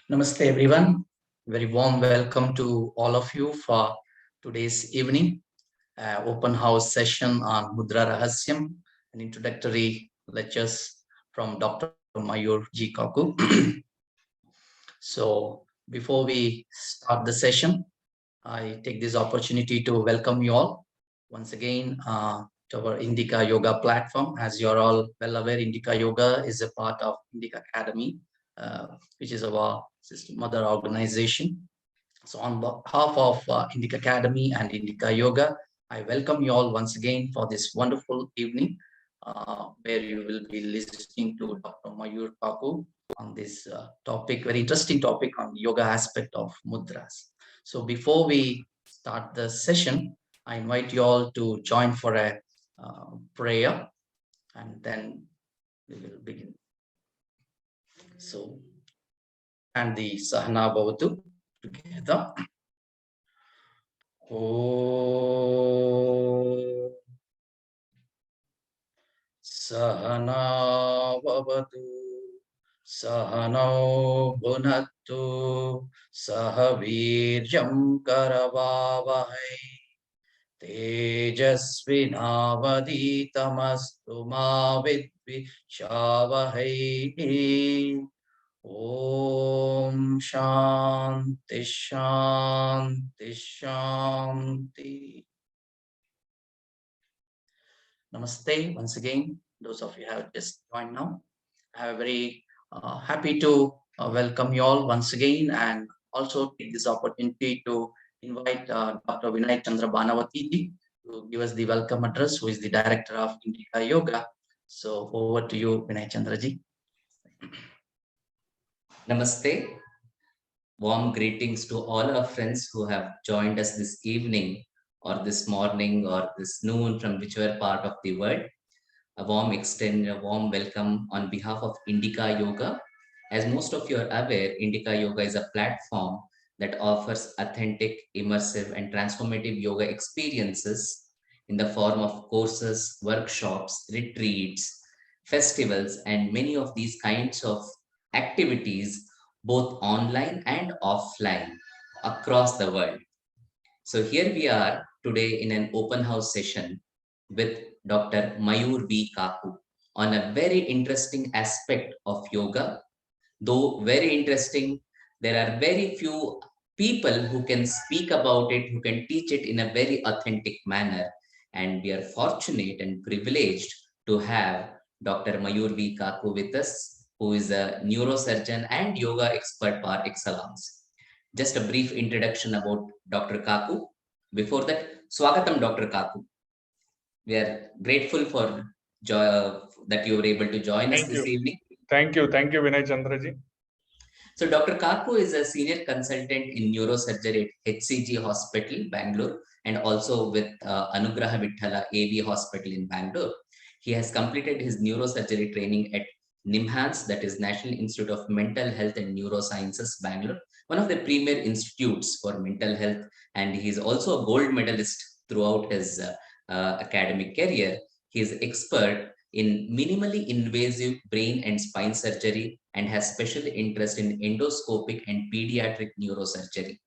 Namaste, everyone. Very warm welcome to all of you for today's evening open house session on Mudra Rahasyam, an introductory lectures from Dr. Mayur G. Kaku. So, before we start the session, I take this opportunity to welcome you all once again to our Indica Yoga platform. As you're all well aware, Indica Yoga is a part of Indica Academy, which is our mother organization. So on behalf of Indica Academy and Indica Yoga, I welcome you all once again for this wonderful evening where you will be listening to Dr. Mayur Kaku on this topic, very interesting topic on yoga aspect of mudras. So before we start the session, I invite you all to join for a prayer and then we will begin. So, and the Sahana Bhavatu together. Sahana Bhavatu Sahano Bhunattu Sahavirjam Karavavahai Tejasvinavaditamastu ma vidvishavahai. Om Shanti Shanti Shanti. Namaste once again, those of you who have just joined now. I'm very happy to welcome you all once again and also take this opportunity to invite Dr. Vinaykumar Banavati to give us the welcome address, who is the director of Indica Yoga. So over to you, Vinay Chandraji. Namaste. Warm greetings to all our friends who have joined us this evening or this morning or this noon from whichever part of the world. A warm welcome on behalf of Indica Yoga. As most of you are aware, Indica Yoga is a platform that offers authentic, immersive, and transformative yoga experiences in the form of courses, workshops, retreats, festivals, and many of these kinds of activities, both online and offline, across the world. So here we are today in an open house session with Dr. Mayur V. Kaku on a very interesting aspect of yoga. Though very interesting, there are very few people who can speak about it, who can teach it in a very authentic manner. And we are fortunate and privileged to have Dr. Mayur V. Kaku with us, who is a neurosurgeon and yoga expert par excellence. Just a brief introduction about Dr. Kaku. Before that, Swagatam, Dr. Kaku. We are grateful for that you were able to join us this evening. Thank you, Vinay Chandraji. So Dr. Kaku is a senior consultant in neurosurgery at HCG Hospital, Bangalore, and also with Anugraha Vithala AV Hospital in Bangalore. He has completed his neurosurgery training at NIMHANS, that is National Institute of Mental Health and Neurosciences, Bangalore, one of the premier institutes for mental health. And he is also a gold medalist throughout his academic career. He is expert in minimally invasive brain and spine surgery and has special interest in endoscopic and pediatric neurosurgery.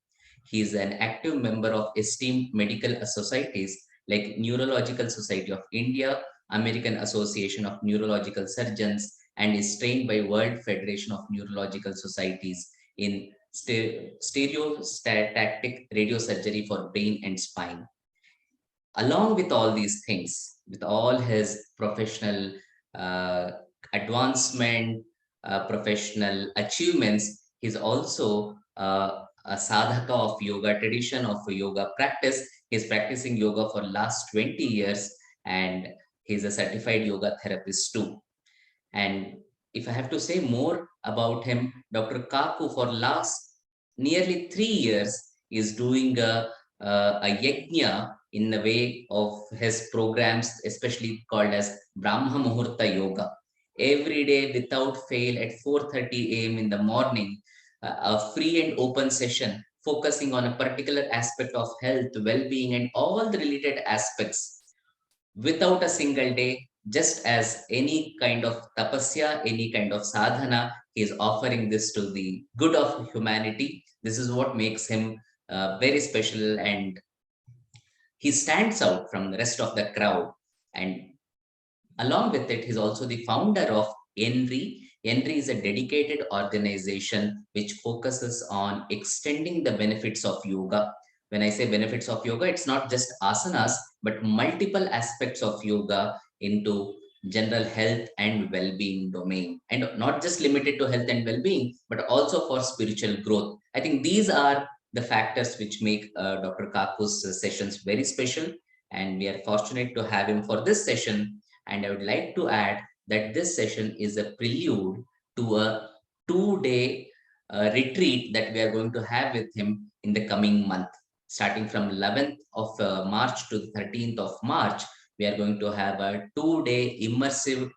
He is an active member of esteemed medical societies like Neurological Society of India, American Association of Neurological Surgeons, and is trained by World Federation of Neurological Societies in stereotactic radiosurgery for brain and spine. Along with all these things, with all his professional advancement, professional achievements, he's also a sadhaka of yoga tradition, of yoga practice. He's practicing yoga for last 20 years and he's a certified yoga therapist too. And if I have to say more about him, Dr. Kaku for last nearly 3 years is doing a yajna in the way of his programs, especially called as Brahma Muhurta Yoga. Every day without fail at 4:30 a.m. in the morning, a free and open session focusing on a particular aspect of health, well-being, and all the related aspects without a single day, just as any kind of tapasya, any kind of sadhana, he He is offering this to the good of humanity. This is what makes him very special, and he stands out from the rest of the crowd. And along with it, he's also the founder of Enri. Enri is a dedicated organization which focuses on extending the benefits of yoga. When I say benefits of yoga, it's not just asanas, but multiple aspects of yoga into general health and well-being domain. And not just limited to health and well-being, but also for spiritual growth. I think these are the factors which make Dr. Kaku's sessions very special. And we are fortunate to have him for this session. And I would like to add that this session is a prelude to a 2-day retreat that we are going to have with him in the coming month. Starting from 11th of March to the 13th of March, we are going to have a 2-day immersive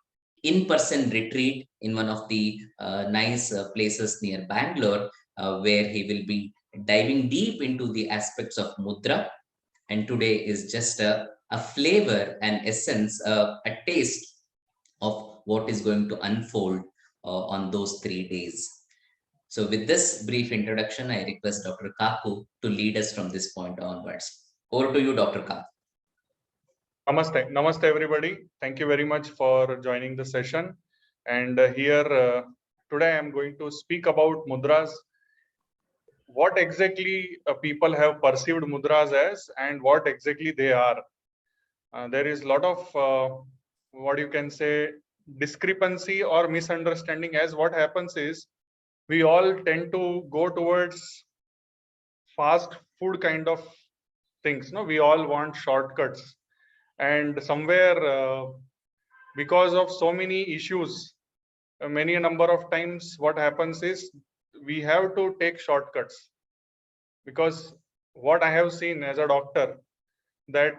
in-person retreat in one of the nice places near Bangalore, where he will be diving deep into the aspects of Mudra. And today is just a flavor, an essence, a taste of what is going to unfold on those 3 days. So with this brief introduction, I request Dr. Kaku to lead us from this point onwards. Over to you, Dr. Kaku. Namaste. Namaste, everybody. Thank you very much for joining the session. And today I am going to speak about mudras. What exactly people have perceived mudras as, and what exactly they are. There is a lot of what you can say discrepancy or misunderstanding, as what happens is we all tend to go towards fast food kind of things. No, we all want shortcuts, and somewhere because of so many issues, many a number of times what happens is we have to take shortcuts, because what I have seen as a doctor, that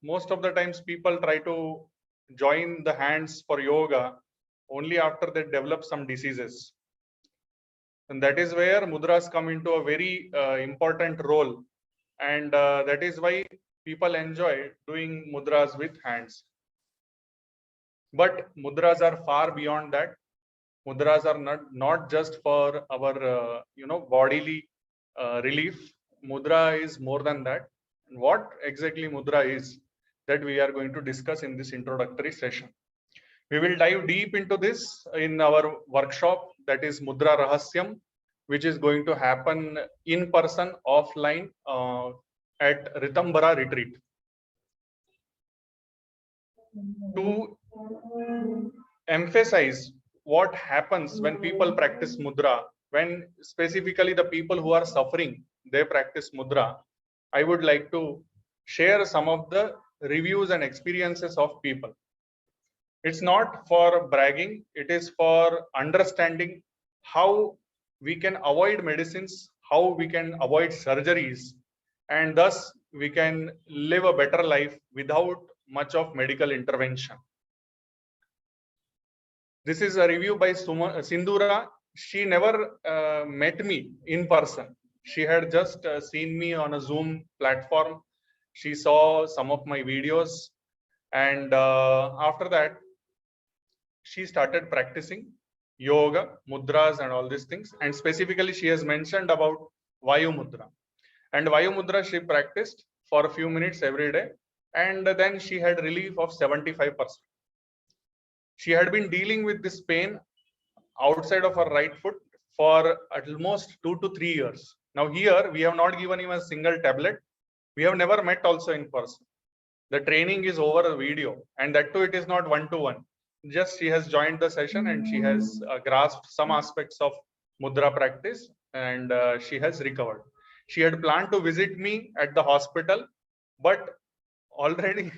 most of the times people try to join the hands for yoga only after they develop some diseases. And that is where mudras come into a very important role. And that is why people enjoy doing mudras with hands. But mudras are far beyond that. Mudras are not just for our bodily relief. Mudra is more than that. And what exactly mudra is, that we are going to discuss in this introductory session. We will dive deep into this in our workshop, that is Mudra Rahasyam, which is going to happen in person, offline, at Ritambara retreat. To emphasize what happens when people practice mudra, when specifically the people who are suffering, they practice mudra, I would like to share some of the reviews and experiences of people. It's not for bragging, it is for understanding how we can avoid medicines, how we can avoid surgeries, and thus we can live a better life without much of medical intervention. This is a review by Sindura. She never met me in person. She had just seen me on a Zoom platform. She saw some of my videos, and after that, she started practicing yoga, mudras, and all these things. And specifically, she has mentioned about Vayu Mudra. And Vayu Mudra she practiced for a few minutes every day, and then she had relief of 75%. She had been dealing with this pain outside of her right foot for almost 2 to 3 years. Now here, we have not given him a single tablet. We have never met also in person. The training is over a video, and that too, it is not one-to-one. Just she has joined the session and she has grasped some aspects of mudra practice, and she has recovered. She had planned to visit me at the hospital, but already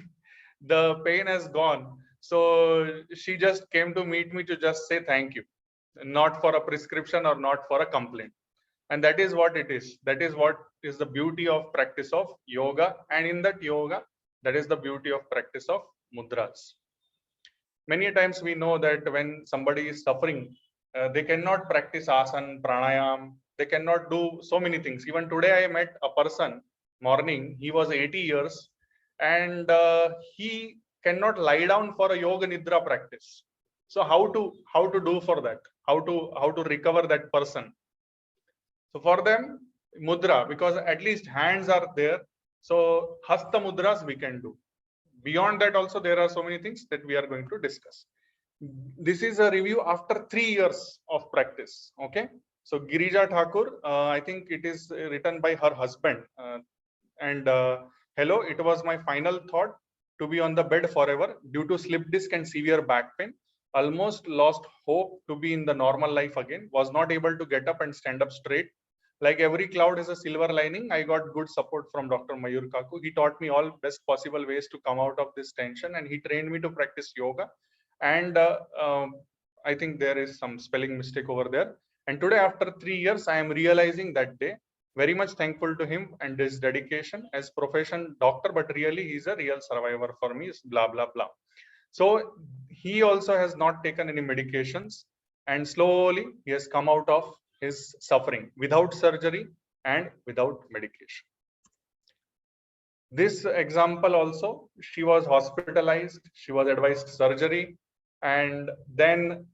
the pain has gone. So she just came to meet me to just say thank you, not for a prescription or not for a complaint. And that is what it is. That is what is the beauty of practice of yoga. And in that yoga, that is the beauty of practice of mudras. Many times we know that when somebody is suffering, they cannot practice asana, pranayam. They cannot do so many things. Even today, I met a person morning. He was 80 years, and he cannot lie down for a yoga nidra practice. So how to do for that? how to recover that person. So for them, mudra, because at least hands are there. So hasta mudras we can do. Beyond that also there are so many things that we are going to discuss. This is a review after 3 years of practice. Okay. So Girija Thakur, I think it is written by her husband. Hello, it was my final thought to be on the bed forever due to slip disc and severe back pain. Almost lost hope to be in the normal life again. Was not able to get up and stand up straight. Like every cloud has a silver lining, I got good support from Dr. Mayur Kaku. He taught me all best possible ways to come out of this tension, and he trained me to practice yoga. And I think there is some spelling mistake over there. And today, after 3 years, I am realizing that day. Very much thankful to him and his dedication as profession doctor, but really he's a real survivor for me. Blah blah blah. So he also has not taken any medications, and slowly he has come out of his suffering without surgery and without medication. This example also, she was hospitalized, she was advised surgery, and then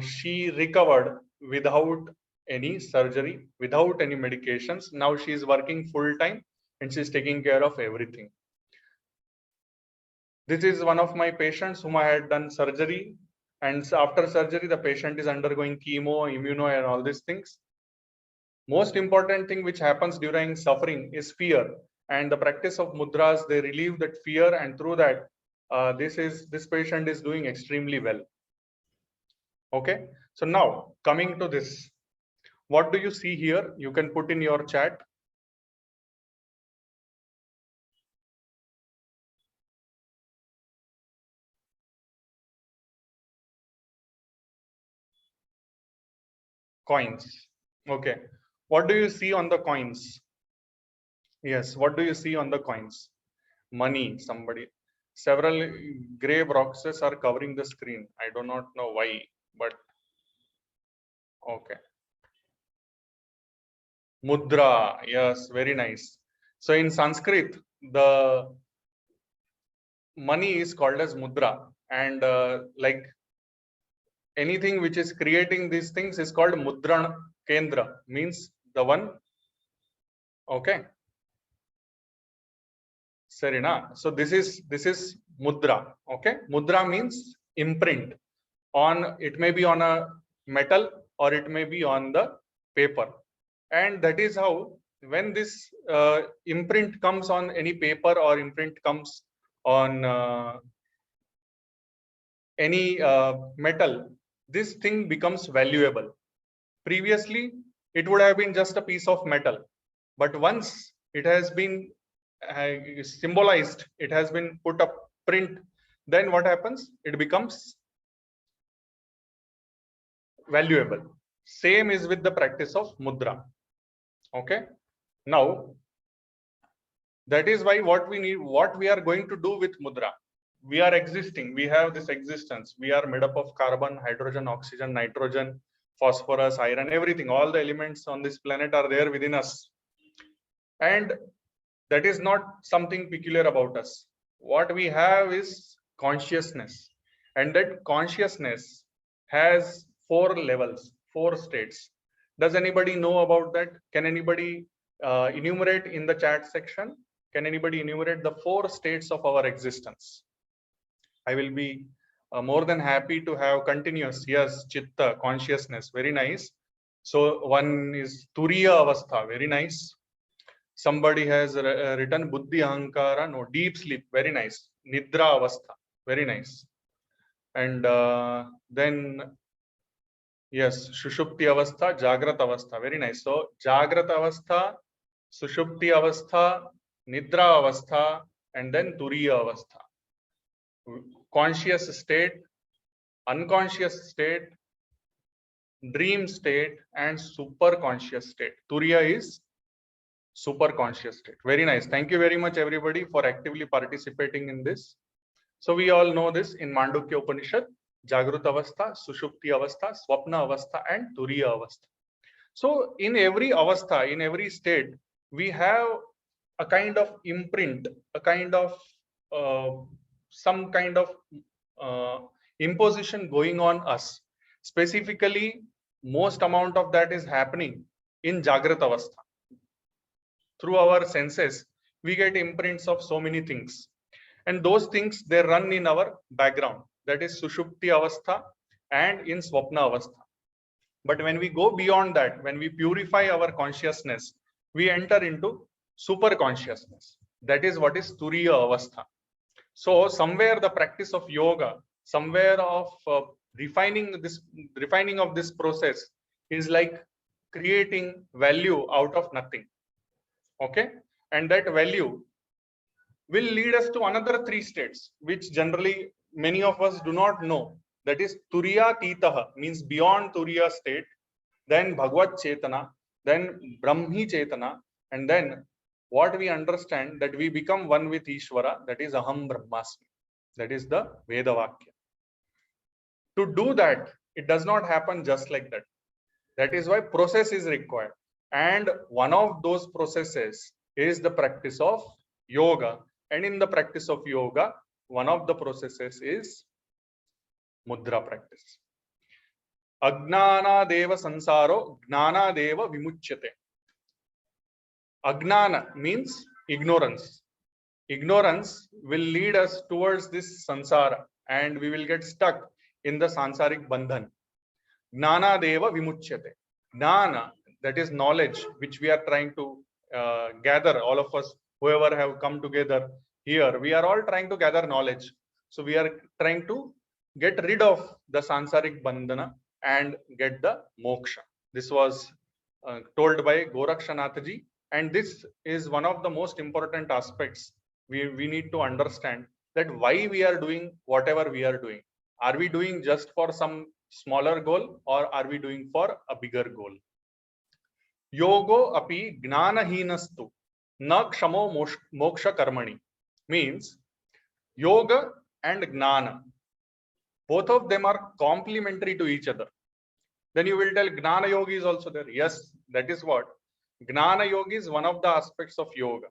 she recovered without any surgery, without any medications. Now she is working full time and she's taking care of everything. This is one of my patients whom I had done surgery, and after surgery the patient is undergoing chemo, immuno and all these things. Most important thing which happens during suffering is fear, and the practice of mudras, they relieve that fear, and through that this patient is doing extremely well. Okay, so now coming to this, what do you see here? You can put in your chat. Coins. Okay, what do you see on the coins? Yes, what do you see on the coins? Money, somebody. Several gray boxes are covering the screen. I do not know why, but okay. Mudra, yes, very nice. So in Sanskrit, the money is called as mudra, and like anything which is creating these things is called mudra kendra, means the one. Okay. Serena. So this is mudra. Okay. Mudra means imprint on, it may be on a metal or it may be on the paper. And that is how when this imprint comes on any paper or imprint comes on any metal, this thing becomes valuable. Previously, it would have been just a piece of metal. But once it has been symbolized, it has been put a print, then what happens? It becomes valuable. Same is with the practice of mudra. Okay. Now, that is why what we need, what we are going to do with mudra. We are existing. We have this existence. We are made up of carbon, hydrogen, oxygen, nitrogen, phosphorus, iron, everything. All the elements on this planet are there within us. And that is not something peculiar about us. What we have is consciousness. And that consciousness has 4 levels, 4 states. Does anybody know about that? Can anybody enumerate in the chat section? Can anybody enumerate the 4 states of our existence? I will be more than happy to have continuous. Yes, chitta, consciousness, very nice. So one is turiya avastha, very nice. Somebody has written buddhi ahankara, no, deep sleep, very nice. Nidra avastha, very nice. And then yes, sushupti avastha, jagrat avastha, very nice. So jagrat avastha, sushupti avastha, nidra avastha, and then turiya avastha. Conscious state, unconscious state, dream state, and super conscious state. Turiya is super conscious state. Very nice. Thank you very much, everybody, for actively participating in this. So we all know this in Mandukya Upanishad: Jagruta Avastha, Sushupti Avastha, Swapna Avastha, and Turiya Avastha. So in every avastha, in every state, we have a kind of imprint, a kind of some kind of imposition going on us. Specifically, most amount of that is happening in Jagrata Avastha. Through our senses, we get imprints of so many things. And those things, they run in our background. That is Sushupti Avastha and in Swapna Avastha. But when we go beyond that, when we purify our consciousness, we enter into super consciousness. That is what is Turiya Avastha. So somewhere the practice of yoga, somewhere of refining of this process is like creating value out of nothing. Okay, and that value will lead us to another three states, which generally many of us do not know. That is Turiya Titaha, means beyond Turiya state, then Bhagavad Chetana, then Brahmi Chetana, and then what we understand that we become one with Ishvara, that is Aham Brahmasmi. That is the Veda Vakya. To do that, it does not happen just like that. That is why process is required. And one of those processes is the practice of yoga. And in the practice of yoga, one of the processes is Mudra practice. Agnana deva sansaro, gnana deva vimuchyate. Agnana means ignorance. Ignorance will lead us towards this sansara and we will get stuck in the sansarik bandhan. Gnana deva vimuchyate. Gnana, that is knowledge, which we are trying to gather. All of us, whoever have come together here, we are all trying to gather knowledge. So we are trying to get rid of the sansarik bandhana and get the moksha. This was told by Gorakshanathji, and this is one of the most important aspects we need to understand, that why we are doing whatever we are doing. Are we doing just for some smaller goal or are we doing for a bigger goal? Yogo api gnanahinastu na kshamo moksha karmani, means yoga and gnana, both of them are complementary to each other. Then you will tell gnana yoga is also there. Yes, that is what. Gnana yoga is one of the aspects of yoga.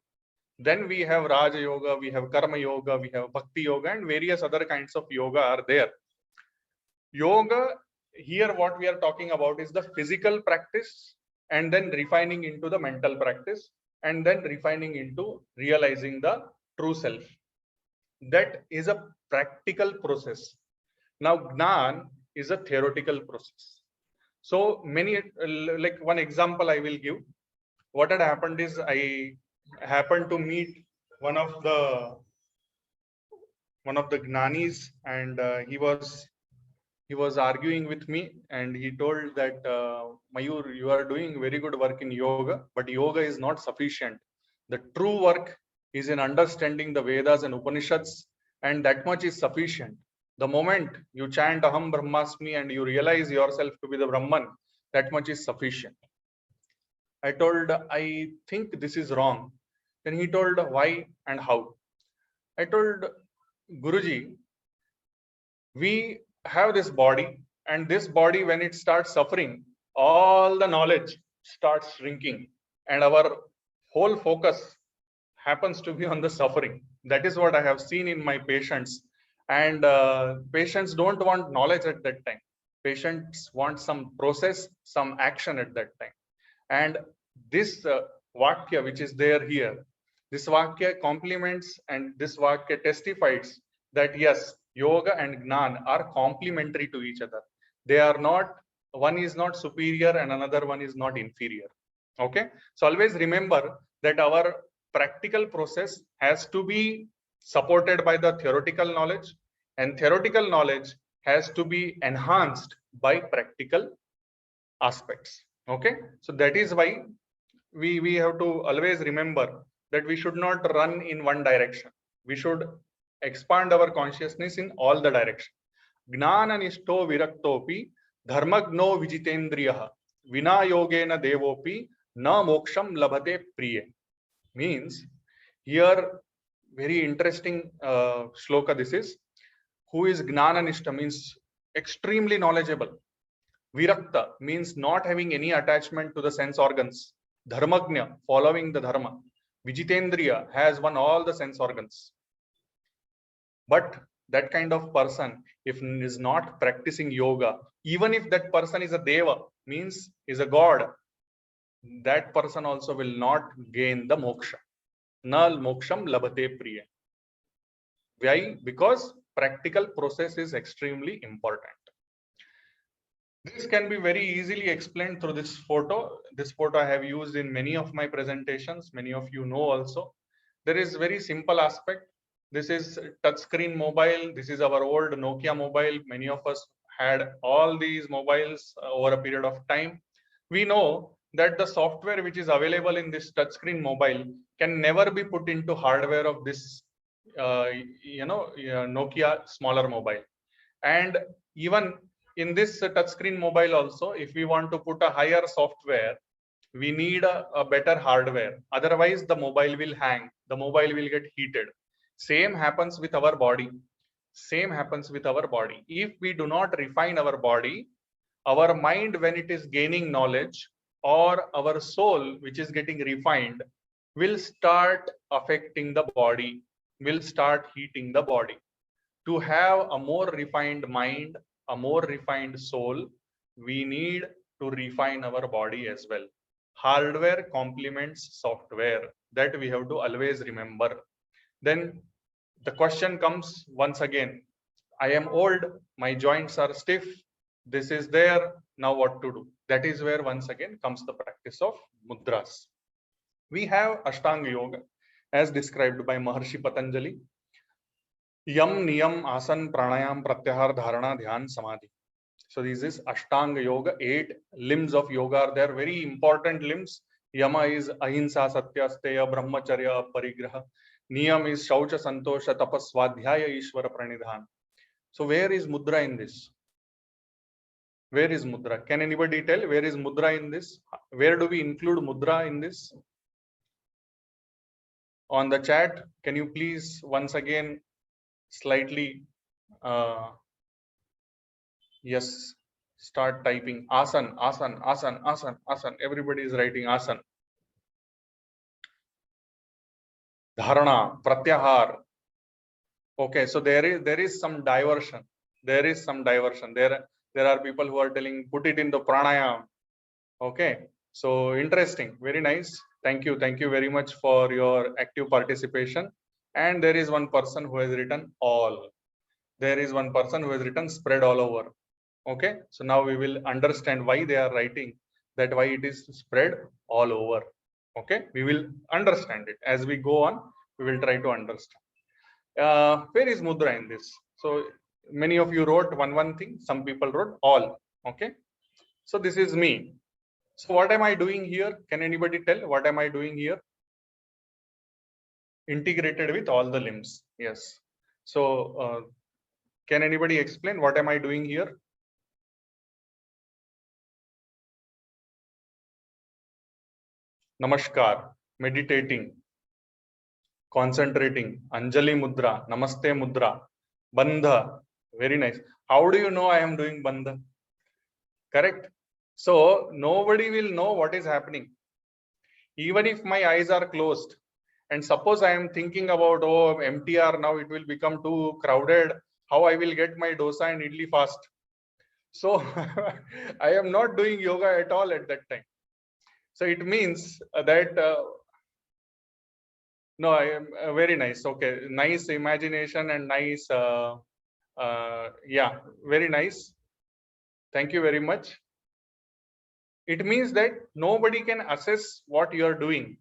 Then we have Raja Yoga, we have Karma Yoga, we have Bhakti Yoga, and various other kinds of yoga are there. Yoga, here what we are talking about is the physical practice, and then refining into the mental practice, and then refining into realizing the true self. That is a practical process. Now, Gnan is a theoretical process. So many, like one example I will give. What had happened is I happened to meet one of the Gnanis, and he was arguing with me, and he told that Mayur, you are doing very good work in yoga, but yoga is not sufficient. The true work is in understanding the Vedas and Upanishads, and that much is sufficient. The moment you chant Aham Brahmasmi and you realize yourself to be the Brahman, that much is sufficient. I told, I think this is wrong. Then he told why and how. I told, Guruji, we have this body, and this body, when it starts suffering, all the knowledge starts shrinking, and our whole focus happens to be on the suffering. That is what I have seen in my patients. And patients don't want knowledge at that time. Patients want some process, some action at that time. And this Vakya, which is there here, this Vakya complements and this Vakya testifies that yes, yoga and Gnan are complementary to each other. They are not, one is not superior and another one is not inferior. Okay. So always remember that our practical process has to be supported by the theoretical knowledge, and theoretical knowledge has to be enhanced by practical aspects. Okay. So that is why we have to always remember that we should not run in one direction. We should expand our consciousness in all the directions. Gnana nishto viraktopi dharmagno vijitendriyaha vina yogena devopi na moksham labhate priye. Means here, very interesting shloka this is. Who is gnana nishta means extremely knowledgeable. Virakta means not having any attachment to the sense organs. Dharmagnya, following the dharma. Vijitendriya has won all the sense organs. But that kind of person, if is not practicing yoga, even if that person is a deva, means is a god, that person also will not gain the moksha. Nal moksham labhate priya. Why? Because practical process is extremely important. This can be very easily explained through this photo. This photo I have used in many of my presentations. Many of you know also. There is very simple aspect. This is touchscreen mobile. This is our old Nokia mobile. Many of us had all these mobiles over a period of time. We know that the software which is available in this touchscreen mobile can never be put into hardware of this Nokia smaller mobile. And even in this touchscreen mobile also, if we want to put a higher software, we need a better hardware. Otherwise, the mobile will hang, the mobile will get heated. Same happens with our body. Same happens with our body. If we do not refine our body, our mind, when it is gaining knowledge, or our soul, which is getting refined, will start affecting the body, will start heating the body. To have a more refined mind, a more refined soul, we need to refine our body as well. Hardware complements software. That we have to always remember. Then the question comes once again, I am old, my joints are stiff, this is there, now what to do? That is where once again comes the practice of mudras. We have Ashtanga Yoga as described by Maharshi Patanjali. Yam, Niyam, Asan, Pranayam, Pratyahar, Dharana, Dhyan, Samadhi. So this is Ashtanga Yoga. 8 limbs of yoga are there, very important limbs. Yama is Ahimsa, Satya, Steya, Brahmacharya, Parigraha. Niyam is Shaucha, Santosha, Tapas, Svadhyaya, Ishvara, Pranidhan. So where is Mudra in this? Where is Mudra? Can anybody tell where is Mudra in this? Where do we include Mudra in this? On the chat, can you please once again slightly yes, start typing asan, asan, asan, asan, asan. Everybody is writing asan. Dharana, pratyahar. Okay, so there is some diversion. There is some diversion. There are people who are telling put it in the pranayam. Okay, so interesting, very nice. Thank you very much for your active participation. And there is one person who has written all. There is one person who has written spread all over. Okay, so now we will understand why they are writing that, why it is spread all over. Okay, we will understand it as we go on. We will try to understand. Where is Mudra in this? So many of you wrote one thing, some people wrote all. Okay, so this is me. So what am I doing here? Can anybody tell what am I doing here? Integrated with all the limbs. Yes. So can anybody explain what am I doing here? Namaskar, meditating, concentrating, Anjali Mudra, Namaste Mudra, Bandha. Very nice. How do you know I am doing Bandha? Correct. So nobody will know what is happening. Even if my eyes are closed, and suppose I am thinking about, oh, MTR, now it will become too crowded, how I will get my dosa and idli fast. So I am not doing yoga at all at that time. So it means that no, I am very nice. Okay, nice imagination and nice. Yeah, very nice. Thank you very much. It means that nobody can assess what you are doing.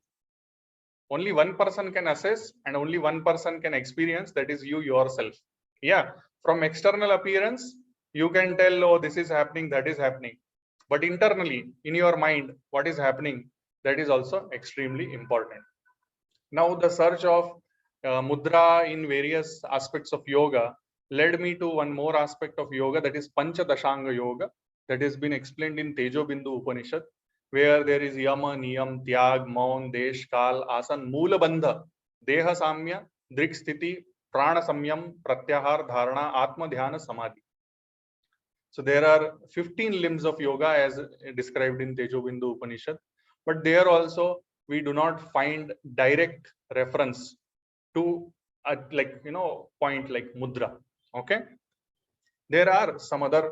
Only one person can assess and only one person can experience, that is you yourself. Yeah, from external appearance, you can tell, oh, this is happening, that is happening. But internally, in your mind, what is happening, that is also extremely important. Now, the search of mudra in various aspects of yoga led me to one more aspect of yoga, that is Panchadashanga Yoga, that has been explained in Tejo Bindu Upanishad, where there is Yama, Niyam, Tyag, Maun, Desh, Kal, Asan, Moola Bandha, Deha Samya, Drik Sthiti, Prana Samyam, Pratyahar, Dharana, Atma Dhyana, Samadhi. So there are 15 limbs of yoga as described in Tejo Bindu Upanishad, but there also we do not find direct reference to a point like mudra. Okay, there are some other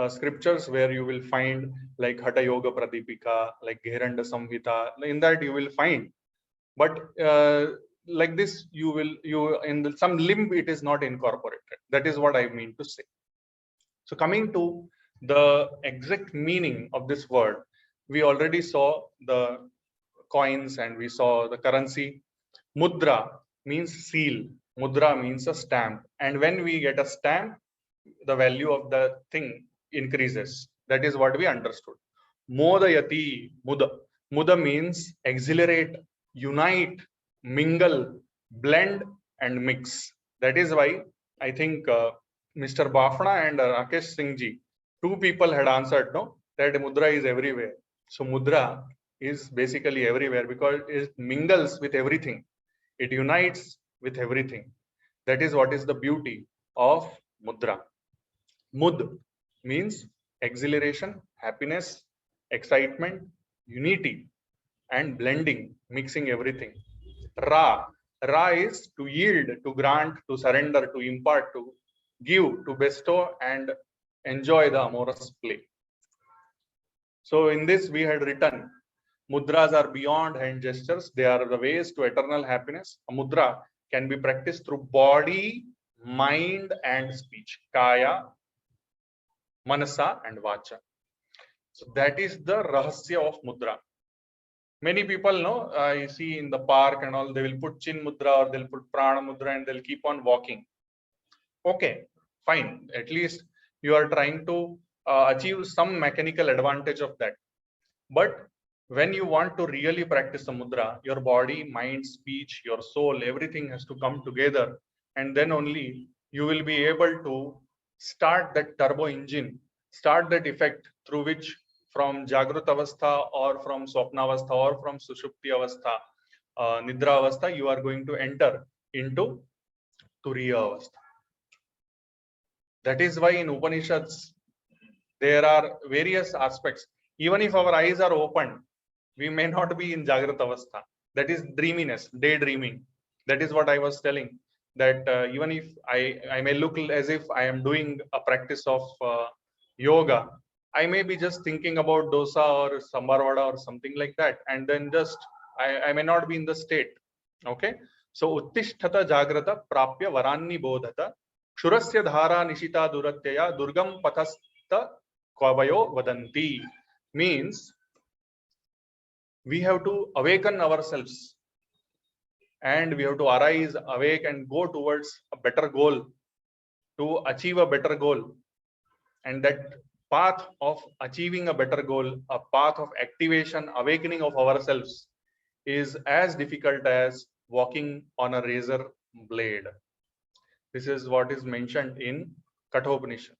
scriptures where you will find like Hatha Yoga Pradipika, like Gheranda Samhita. In that you will find, but like this you in some limb it is not incorporated. That is what I mean to say. So coming to the exact meaning of this word, we already saw the coins and we saw the currency. Mudra means seal. Mudra means a stamp. And when we get a stamp, the value of the thing increases. That is what we understood. Modayati, Muda. Muda means exhilarate, unite, mingle, blend, and mix. That is why I think Mr. Bafna and Rakesh Singh ji, two people had answered, no, that Mudra is everywhere. So Mudra is basically everywhere because it mingles with everything. It unites with everything. That is what is the beauty of Mudra. Mud means exhilaration, happiness, excitement, unity, and blending, mixing everything. Ra is to yield, to grant, to surrender, to impart, to give, to bestow, and enjoy the amorous play. So in this we had written, mudras are beyond hand gestures. They are the ways to eternal happiness. A mudra can be practiced through body, mind, and speech. Kaya, manasa, and vacha. So that is the rahasya of mudra. Many people know, I see in the park and all, they will put chin mudra or they'll put prana mudra and they'll keep on walking. Okay, fine. At least you are trying to achieve some mechanical advantage of that. But when you want to really practice the mudra, your body, mind, speech, your soul, everything has to come together. And then only you will be able to start that turbo engine, start that effect through which from Jagrat Avastha or from Swapna Avastha or from Sushupti Avastha, Nidra Avastha, you are going to enter into Turiya Avastha. That is why in Upanishads, there are various aspects. Even if our eyes are open, we may not be in Jagrat Avastha. That is dreaminess, daydreaming. That is what I was telling. That even if I may look as if I am doing a practice of yoga, I may be just thinking about dosa or sambar vada or something like that, and then just I may not be in the state. Okay. So uttishtata jagrata prapya varanni bodhata kshurasya dhara nishita duratyaya durgam pathasta kvavayo vadanti means we have to awaken ourselves and we have to arise, awake, and go towards a better goal, to achieve a better goal. And that path of achieving a better goal, a path of activation, awakening of ourselves is as difficult as walking on a razor blade. This is what is mentioned in Kathopanishad.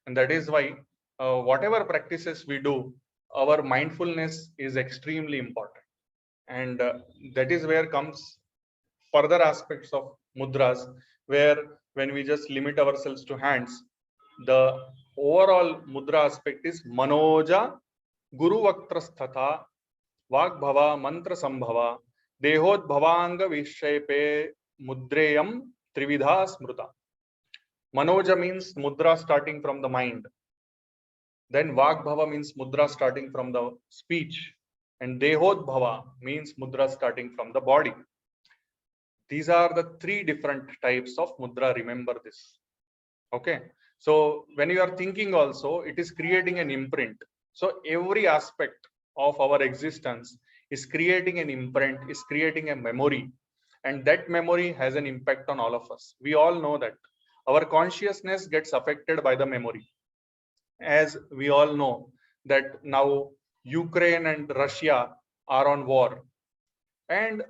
And that is why whatever practices we do, our mindfulness is extremely important. And that is where comes further aspects of mudras, where when we just limit ourselves to hands, the overall mudra aspect is manoja guru vaktrasthatha vagbhava mantra sambhava dehodbhavanga vishape mudreyam trividha smruta. Manoja means mudra starting from the mind. Then vagbhava means mudra starting from the speech. And dehodbhava means mudra starting from the body. These are the three different types of mudra. Remember this. Okay. So when you are thinking also, it is creating an imprint. So every aspect of our existence is creating an imprint, is creating a memory. And that memory has an impact on all of us. We all know that our consciousness gets affected by the memory. As we all know that now Ukraine and Russia are on war. And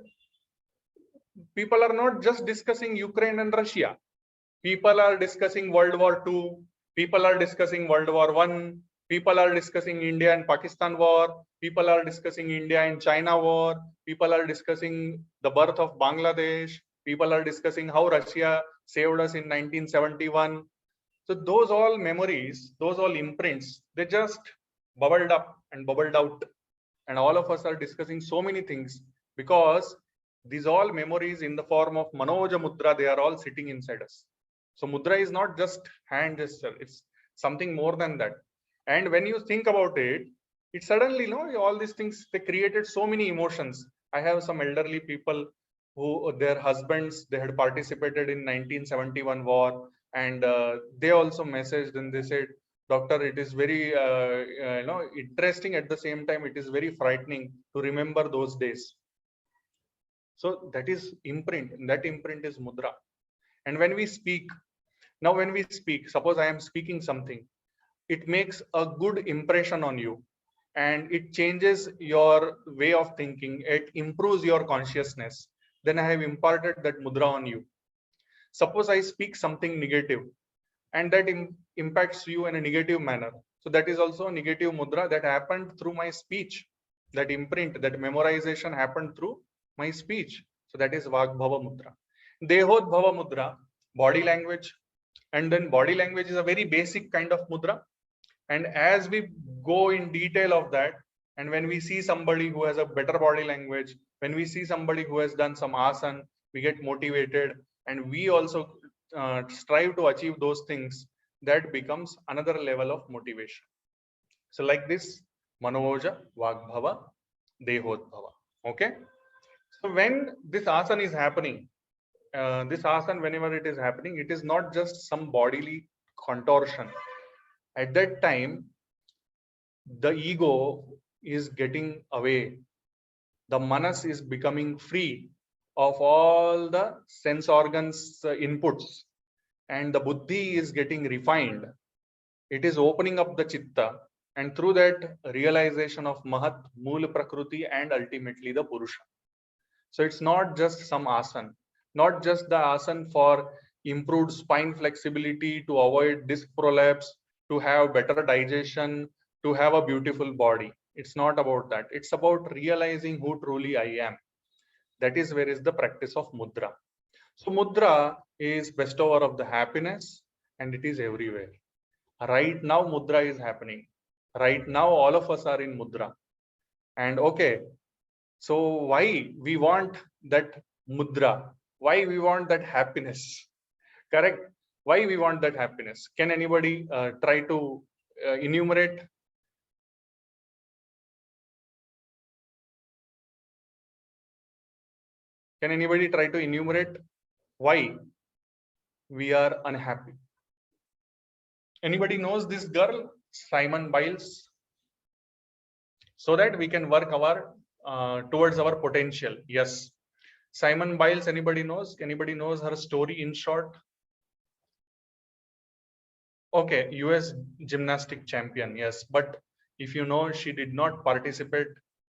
people are not just discussing Ukraine and Russia. People are discussing World War II. People are discussing World War I. People are discussing India and Pakistan war. People are discussing India and China war. People are discussing the birth of Bangladesh. People are discussing how Russia saved us in 1971. So those all memories, those all imprints, they just bubbled up and bubbled out. And all of us are discussing so many things because these all memories in the form of Manoja Mudra, they are all sitting inside us. So Mudra is not just hand gesture, it's something more than that. And when you think about it, it suddenly, all these things, they created so many emotions. I have some elderly people who their husbands, they had participated in 1971 war, and they also messaged and they said, doctor, it is very interesting. At the same time, it is very frightening to remember those days. So that is imprint, and that imprint is mudra. And when we speak, suppose I am speaking something, it makes a good impression on you, and it changes your way of thinking, it improves your consciousness. Then I have imparted that mudra on you. Suppose I speak something negative, and that impacts you in a negative manner. So that is also a negative mudra that happened through my speech. That imprint, that memorization happened through my speech. So that is Vagbhava mudra. Dehodbhava mudra, body language. And then body language is a very basic kind of mudra. And as we go in detail of that, and when we see somebody who has a better body language, when we see somebody who has done some asana, we get motivated, and we also strive to achieve those things. That becomes another level of motivation. So like this, Manoja, Vagbhava, Dehodbhava. Okay. So when this asana is happening, whenever it is happening, it is not just some bodily contortion. At that time, the ego is getting away. The manas is becoming free of all the sense organs inputs, and the buddhi is getting refined. It is opening up the chitta, and through that realization of Mahat, Mool Prakriti, and ultimately the Purusha. So it's not just some asana, not just the asana for improved spine flexibility, to avoid disc prolapse, to have better digestion, to have a beautiful body. It's not about that. It's about realizing who truly I am. That is where is the practice of mudra. So mudra is bestower of the happiness, and it is everywhere. Right now, mudra is happening. Right now, all of us are in mudra. And okay, so why we want that mudra? Why we want that happiness? Correct? Why we want that happiness? Can anybody try to enumerate? Can anybody try to enumerate why we are unhappy? Anybody knows this girl, Simon Biles? So that we can work our towards our potential. Yes. Simon Biles, anybody knows? Anybody knows her story in short? Okay, US gymnastic champion, yes. But if you know, she did not participate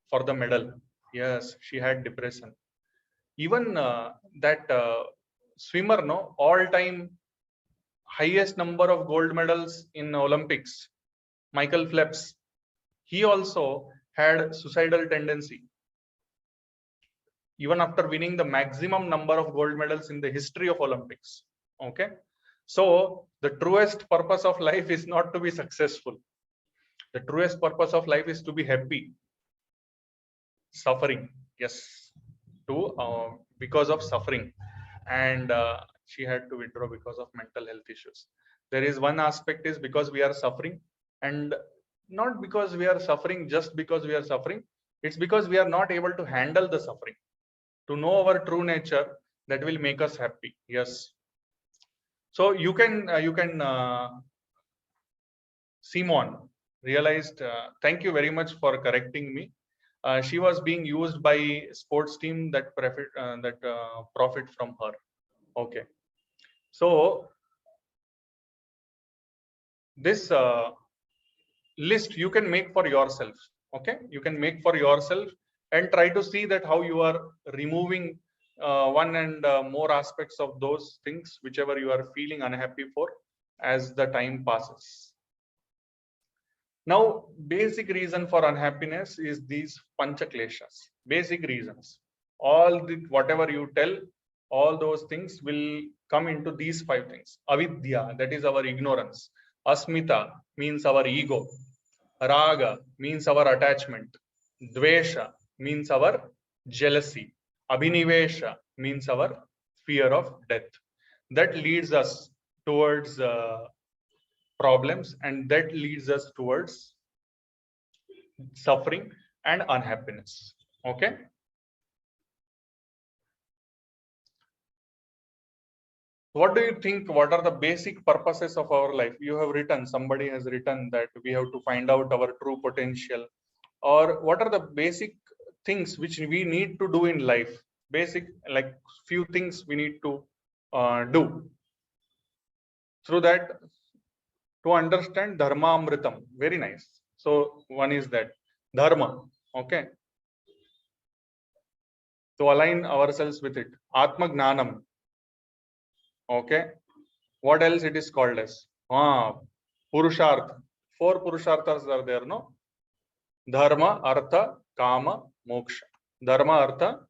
for the medal. Yes, she had depression. Even that swimmer, no, all-time highest number of gold medals in Olympics, Michael Phelps, he also had suicidal tendency. Even after winning the maximum number of gold medals in the history of Olympics. Okay. So the truest purpose of life is not to be successful. The truest purpose of life is to be happy. Suffering, yes, because of suffering, and she had to withdraw because of mental health issues. There is one aspect is because we are suffering, and not because we are suffering just because we are suffering. It's because we are not able to handle the suffering. To know our true nature, that will make us happy. Yes. So you can Simon realized. Thank you very much for correcting me. She was being used by sports team that profit from her. Okay. So this list you can make for yourself. Okay, you can make for yourself and try to see that how you are removing one and more aspects of those things whichever you are feeling unhappy for as the time passes. Now, basic reason for unhappiness is these panchakleshas. Basic reasons. All the whatever you tell, all those things will come into these 5 things. Avidya, that is our ignorance. Asmita means our ego. Raga means our attachment. Dvesha means our jealousy. Abhinivesha means our fear of death. That leads us towards problems, and that leads us towards suffering and unhappiness. Okay. What do you think? What are the basic purposes of our life? You have written, somebody has written that we have to find out our true potential. Or what are the basic things which we need to do in life? Basic, like few things we need to do. Through that, to understand Dharma Amritam. Very nice. So one is that Dharma. Okay. To align ourselves with it. Atma Gnanam. Okay. What else it is called as? Purushartha. 4 Purusharthas are there, no? Dharma, Artha, Kama, Moksha. Dharma, Artha,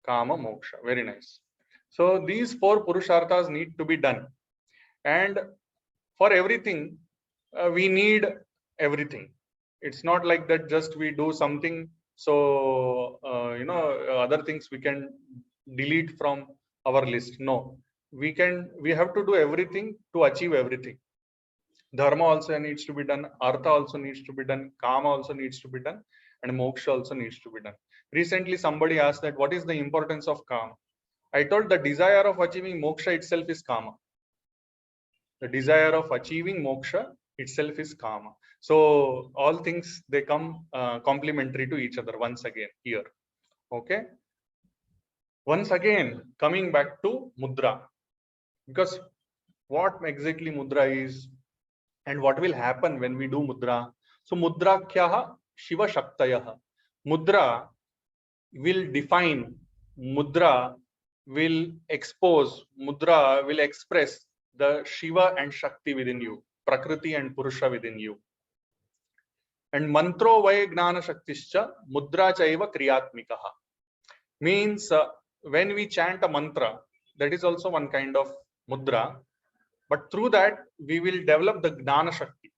Kama, Moksha. Very nice. So these 4 Purusharthas need to be done. And for everything, we need everything. It's not like that just we do something, so other things we can delete from our list. No, we have to do everything to achieve everything. Dharma also needs to be done, Artha also needs to be done, Kama also needs to be done, and Moksha also needs to be done. Recently, somebody asked that what is the importance of Kama? I told the desire of achieving Moksha itself is Kama. The desire of achieving Moksha itself is Kama. So all things, they come complementary to each other once again here. Okay. Once again, coming back to Mudra, because what exactly Mudra is and what will happen when we do Mudra. So Mudra kyaha Shiva Shaktayah. Mudra will define, Mudra will expose, Mudra will express the Shiva and Shakti within you, Prakriti and Purusha within you. And mantro vai gnana shaktischa mudra chaiva kriyatmikaha. Means when we chant a mantra, that is also one kind of mudra, but through that we will develop the gnana shakti.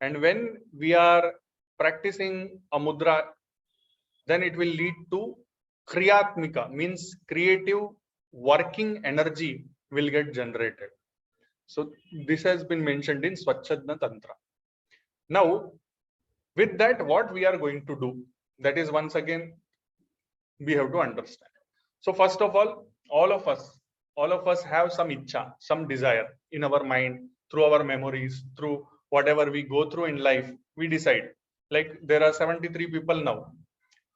And when we are practicing a mudra, then it will lead to kriyatmika, means creative working energy will get generated. So this has been mentioned in Swachhadna Tantra. Now, with that, what we are going to do, that is once again, we have to understand. So first of all of us have some ichcha, some desire in our mind, through our memories, through whatever we go through in life, we decide. Like there are 73 people now,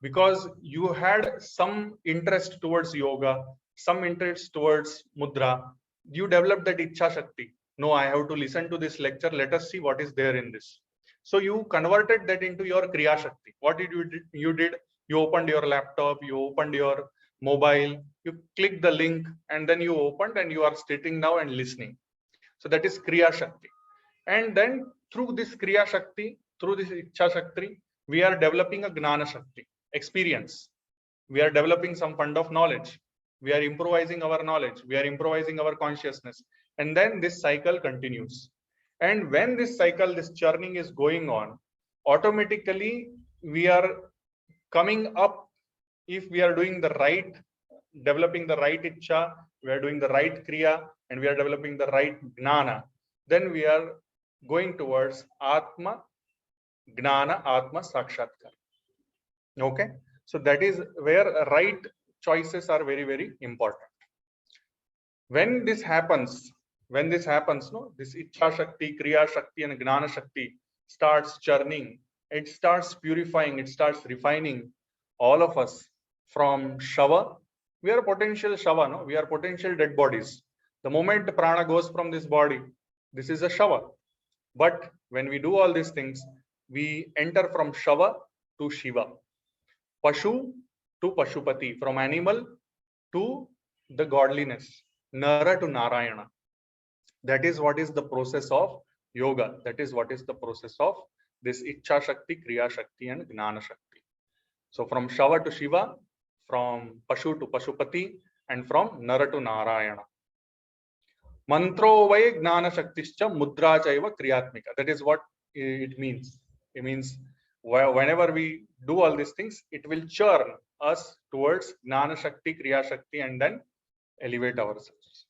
because you had some interest towards yoga, some interest towards mudra, you developed that ichcha shakti. No, I have to listen to this lecture. Let us see what is there in this. So you converted that into your kriya shakti. What did you did? You opened your laptop, you opened your mobile, you click the link, and then you opened and you are sitting now and listening. So that is kriya shakti. And then through this kriya shakti, through this ichcha shakti, we are developing a gnana shakti, experience. We are developing some fund of knowledge. We are improvising our knowledge. We are improvising our consciousness. And then this cycle continues. And when this cycle, this churning is going on, automatically we are coming up, if we are doing the right, developing the right ichcha, we are doing the right kriya, and we are developing the right gnana, then we are going towards Atma Gnana, Atma Sakshatkar. Okay. So that is where right choices are very, very important. When this happens, no, this Ichcha Shakti, Kriya Shakti, and Gnana Shakti starts churning, it starts purifying, it starts refining all of us from Shava. We are potential Shava, no? We are potential dead bodies. The moment the prana goes from this body, this is a Shava. But when we do all these things, we enter from Shava to Shiva, Pashu to Pashupati, from animal to the godliness, Nara to Narayana. That is what is the process of yoga. That is what is the process of this Ichcha Shakti, Kriya Shakti, and Gnana Shakti. So from Shava to Shiva, from Pashu to Pashupati, and from Nara to Narayana. Mantro vai gnana shaktischa mudra chaiva kriyatmika. That is what it means. It means whenever we do all these things, it will churn us towards gnana shakti, kriya shakti, and then elevate ourselves.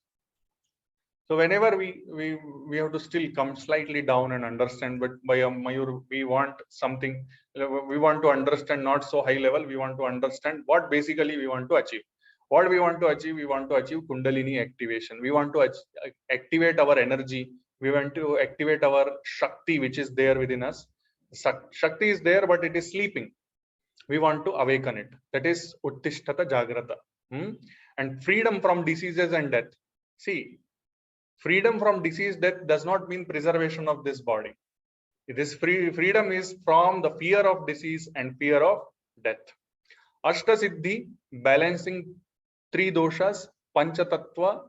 So whenever we have to still come slightly down and understand, but by Mayur, we want something, we want to understand not so high level, we want to understand what basically we want to achieve. What we want to achieve, we want to achieve Kundalini activation. We want to activate our energy. We want to activate our Shakti, which is there within us. Shakti is there, but it is sleeping. We want to awaken it. That is Uttishtata Jagrata. And freedom from diseases and death. See, freedom from disease, death does not mean preservation of this body. This freedom is from the fear of disease and fear of death. Ashtasiddhi, balancing three doshas, panchatattva,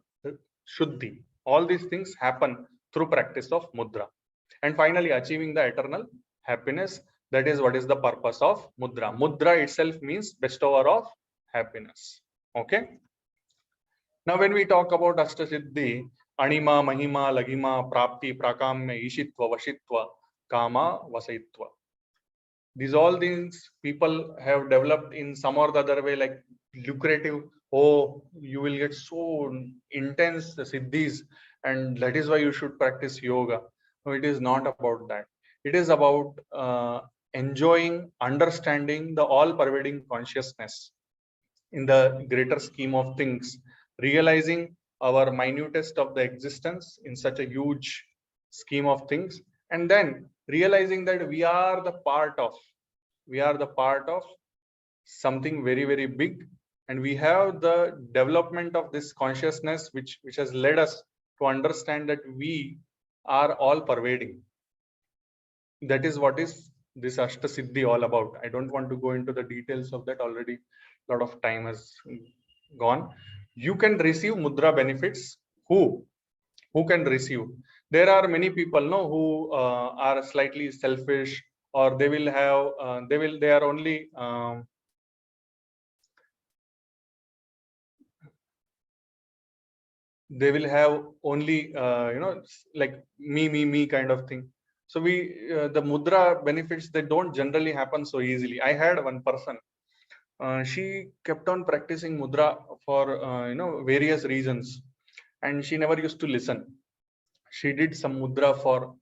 shuddhi. All these things happen through practice of mudra. And finally, achieving the eternal happiness. That is what is the purpose of mudra. Mudra itself means bestower of happiness. Okay. Now, when we talk about Ashtasiddhi, Anima, Mahima, Lagima, Prapti, Prakamya, Ishitva, Vashitva, Kama, Vasaitva. These all things people have developed in some or the other way, like lucrative. Oh, you will get so intense siddhis, and that is why you should practice yoga. No, it is not about that. It is about enjoying, understanding the all-pervading consciousness in the greater scheme of things, realizing our minutest of the existence in such a huge scheme of things, and then realizing that we are the part of something very, very big, and we have the development of this consciousness which has led us to understand that we are all pervading. That is what is this Ashtasiddhi all about. I don't want to go into the details of that. Already a lot of time has gone. You can receive mudra benefits. Who can receive? There are many people, no, who are slightly selfish, or they will have they are only they will have only like me kind of thing. So the mudra benefits, they don't generally happen so easily. I had one person, she kept on practicing mudra for various reasons, and she never used to listen. She did some mudra for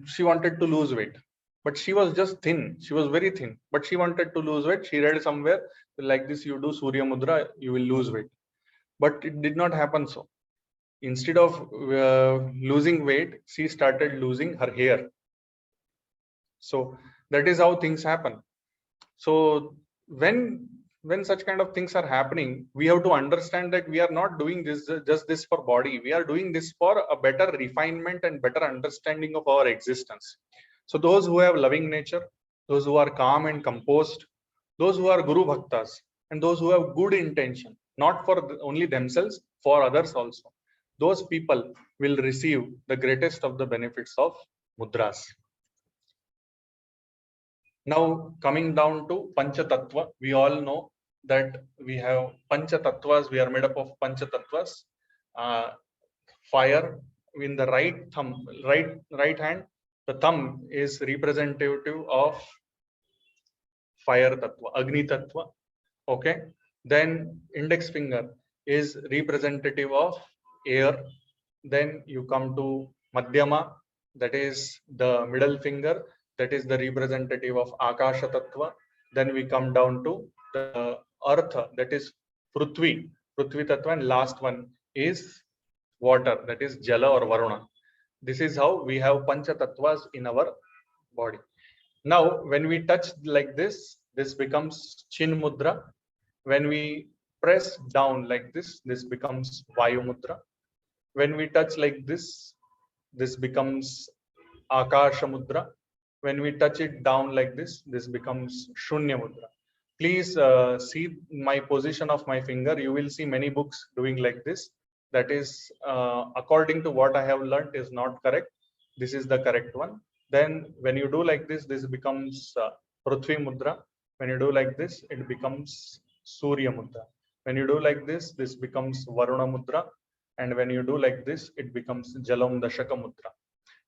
she wanted to lose weight, but she was just thin. She was very thin, but she wanted to lose weight. She read somewhere like this: you do Surya Mudra, you will lose weight. But it did not happen so. Instead of losing weight, she started losing her hair. So that is how things happen. So when such kind of things are happening, we have to understand that we are not doing this just this for body. We are doing this for a better refinement and better understanding of our existence. So those who have loving nature, those who are calm and composed, those who are Guru Bhaktas, and those who have good intention, not for only themselves, for others also, those people will receive the greatest of the benefits of mudras. Now, coming down to Panchatattva, we all know that we have Panchatattwas, we are made up of Panchatattwas. Fire in the right thumb, right hand, the thumb is representative of fire tattva, Agni tattva. Okay. Then index finger is representative of air. Then you come to Madhyama, that is the middle finger, that is the representative of Akasha tattva. Then we come down to the earth, that is Prithvi tattva, and last one is water, that is Jala or Varuna. This is how we have Pancha tattvas in our body. Now, when we touch like this becomes Chin Mudra. When we press down like this becomes Vayu Mudra. When we touch like this becomes Akasha Mudra. When we touch it down like this becomes Shunya Mudra. Please see my position of my finger. You will see many books doing like this. That is, according to what I have learned, is not correct. This is the correct one. Then when you do like this becomes Prithvi Mudra. When you do like this, it becomes Surya Mudra. When you do like this becomes Varuna Mudra. And when you do like this, it becomes Jalam Dashaka Mudra.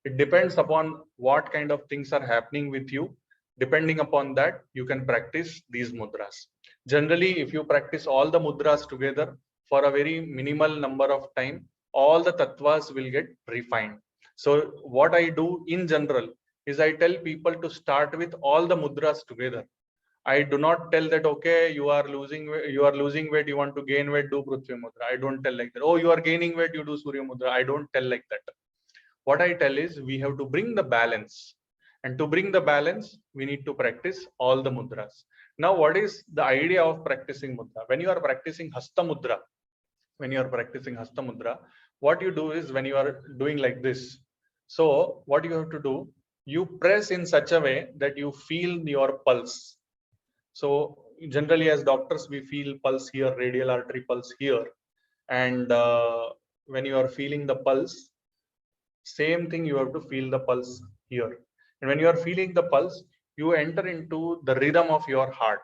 It depends upon what kind of things are happening with you. Depending upon that, you can practice these mudras. Generally, if you practice all the mudras together, for a very minimal number of time, all the tattvas will get refined. So what I do in general is I tell people to start with all the mudras together. I do not tell that, okay, you are losing weight, you want to gain weight, do Prithvi Mudra. I don't tell like that. Oh, you are gaining weight, you do Surya Mudra. I don't tell like that. What I tell is we have to bring the balance. And to bring the balance, we need to practice all the mudras. Now, what is the idea of practicing mudra? When you are practicing Hasta Mudra, what you do is when you are doing like this. So what you have to do, you press in such a way that you feel your pulse. So generally as doctors, we feel pulse here, radial artery pulse here. And when you are feeling the pulse, same thing, you have to feel the pulse here. And when you are feeling the pulse, you enter into the rhythm of your heart.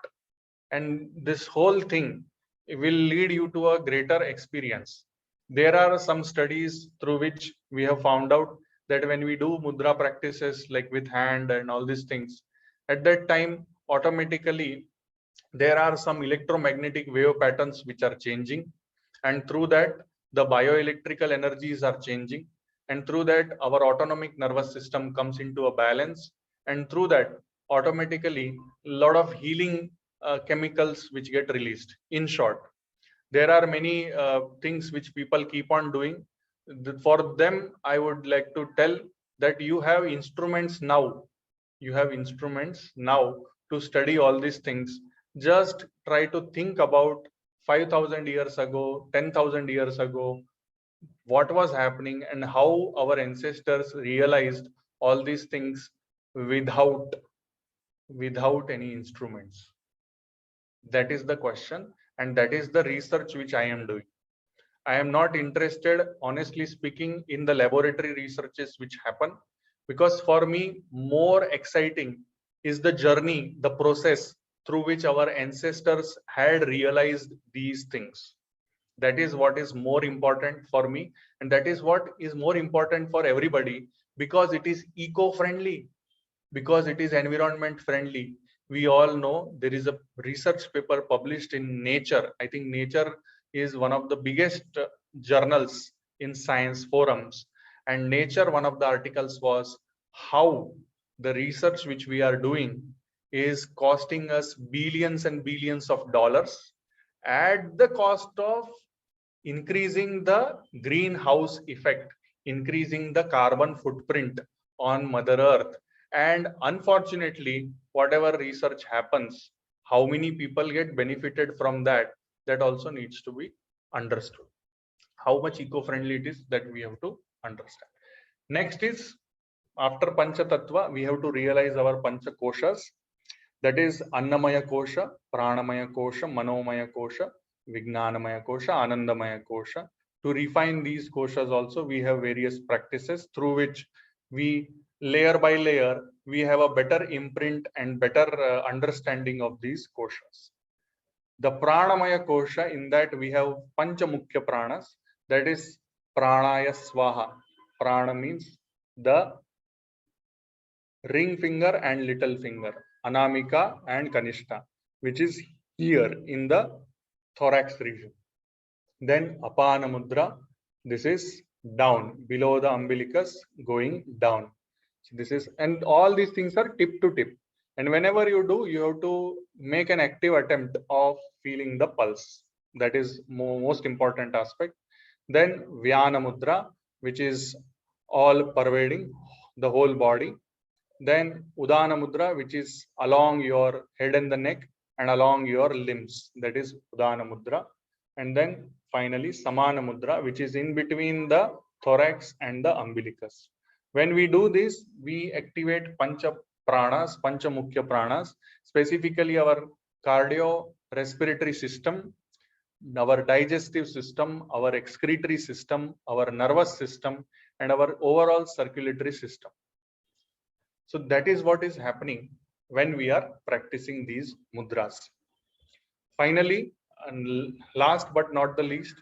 And this whole thing will lead you to a greater experience. There are some studies through which we have found out that when we do mudra practices like with hand and all these things, at that time, automatically, there are some electromagnetic wave patterns which are changing. And through that, the bioelectrical energies are changing. And through that, our autonomic nervous system comes into a balance. And through that, automatically, a lot of healing chemicals which get released. In short, there are many things which people keep on doing. For them, I would like to tell that you have instruments now. You have instruments now to study all these things. Just try to think about 5,000 years ago, 10,000 years ago, what was happening and how our ancestors realized all these things without any instruments. That is the question, and that is the research which I am doing. I am not interested, honestly speaking, in the laboratory researches which happen, because for me, more exciting is the journey, the process through which our ancestors had realized these things. That is what is more important for me, and that is what is more important for everybody, because it is eco-friendly, because it is environment friendly. We all know there is a research paper published in Nature. I think Nature is one of the biggest journals in science forums. And Nature, one of the articles was how the research which we are doing is costing us billions and billions of dollars at the cost of increasing the greenhouse effect, increasing the carbon footprint on Mother Earth. And unfortunately, whatever research happens, how many people get benefited from that, that also needs to be understood. How much eco-friendly it is, that we have to understand. Next is, after Pancha Tattva, we have to realize our Pancha Koshas. That is Annamaya Kosha, Pranamaya Kosha, Manomaya Kosha, Vijnanamaya Kosha, Anandamaya Kosha. To refine these koshas also, we have various practices through which we, layer by layer, we have a better imprint and better understanding of these koshas. The Pranamaya Kosha, in that we have Panchamukhya Pranas, that is Pranaya Swaha. Prana means the ring finger and little finger, Anamika and Kanishta, which is here in the thorax region. Then Apana Mudra, this is down, below the umbilicus, going down. So this is, and all these things are tip to tip. And whenever you do, you have to make an active attempt of feeling the pulse. That is most important aspect. Then Vyana Mudra, which is all pervading the whole body. Then Udana Mudra, which is along your head and the neck and along your limbs. That is Udana Mudra. And then finally Samana Mudra, which is in between the thorax and the umbilicus. When we do this, we activate Pancha Pranas, Pancha Mukhya Pranas, specifically our cardio-respiratory system, our digestive system, our excretory system, our nervous system, and our overall circulatory system. So that is what is happening when we are practicing these mudras. Finally, and last but not the least,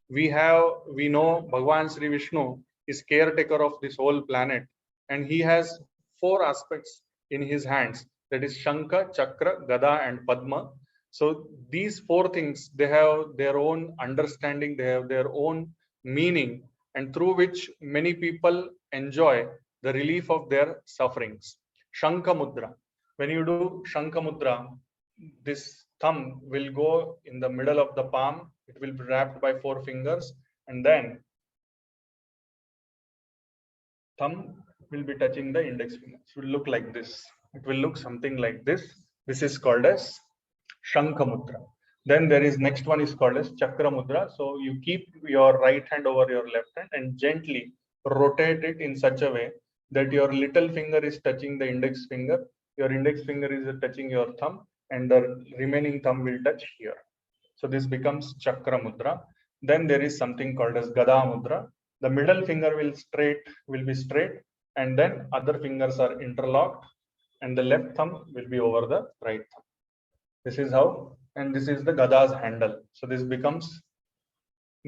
we know Bhagwan Sri Vishnu is caretaker of this whole planet, and he has 4 aspects in his hands, that is Shankha, Chakra, Gada and Padma. So these four things, they have their own understanding, they have their own meaning, and through which many people enjoy the relief of their sufferings. Shankha Mudra. When you do Shankha Mudra, this thumb will go in the middle of the palm. It will be wrapped by 4 fingers, and then thumb will be touching the index finger. It will look like this. It will look something like this. This is called as Shankha Mudra. Then there is next one is called as Chakra Mudra. So you keep your right hand over your left hand and gently rotate it in such a way that your little finger is touching the index finger, your index finger is touching your thumb, and the remaining thumb will touch here. So this becomes Chakra Mudra. Then there is something called as Gada Mudra. The middle finger will be straight, and then other fingers are interlocked, and the left thumb will be over the right thumb. This is how, and this is the Gada's handle. So this becomes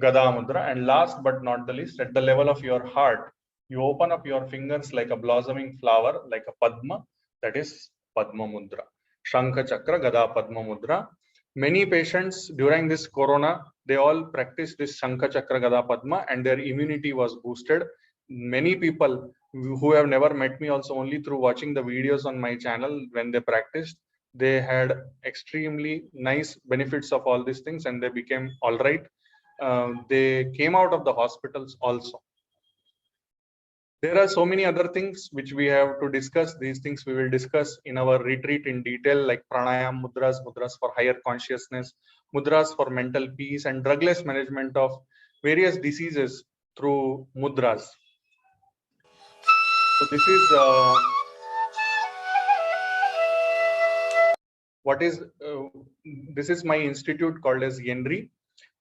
Gada Mudra. And last but not the least, at the level of your heart, you open up your fingers like a blossoming flower, like a Padma. That is Padma Mudra. Shankha Chakra Gada Padma Mudra. Many patients during this corona, they all practiced this Shankha Chakra Gada Padma, and their immunity was boosted. Many people who have never met me also, only through watching the videos on my channel, when they practiced, they had extremely nice benefits of all these things, and they became all right. They came out of the hospitals also. There are so many other things which we have to discuss. These things we will discuss in our retreat in detail, like pranayam mudras, mudras for higher consciousness, mudras for mental peace, and drugless management of various diseases through mudras. So this is this is my institute called as YENRI.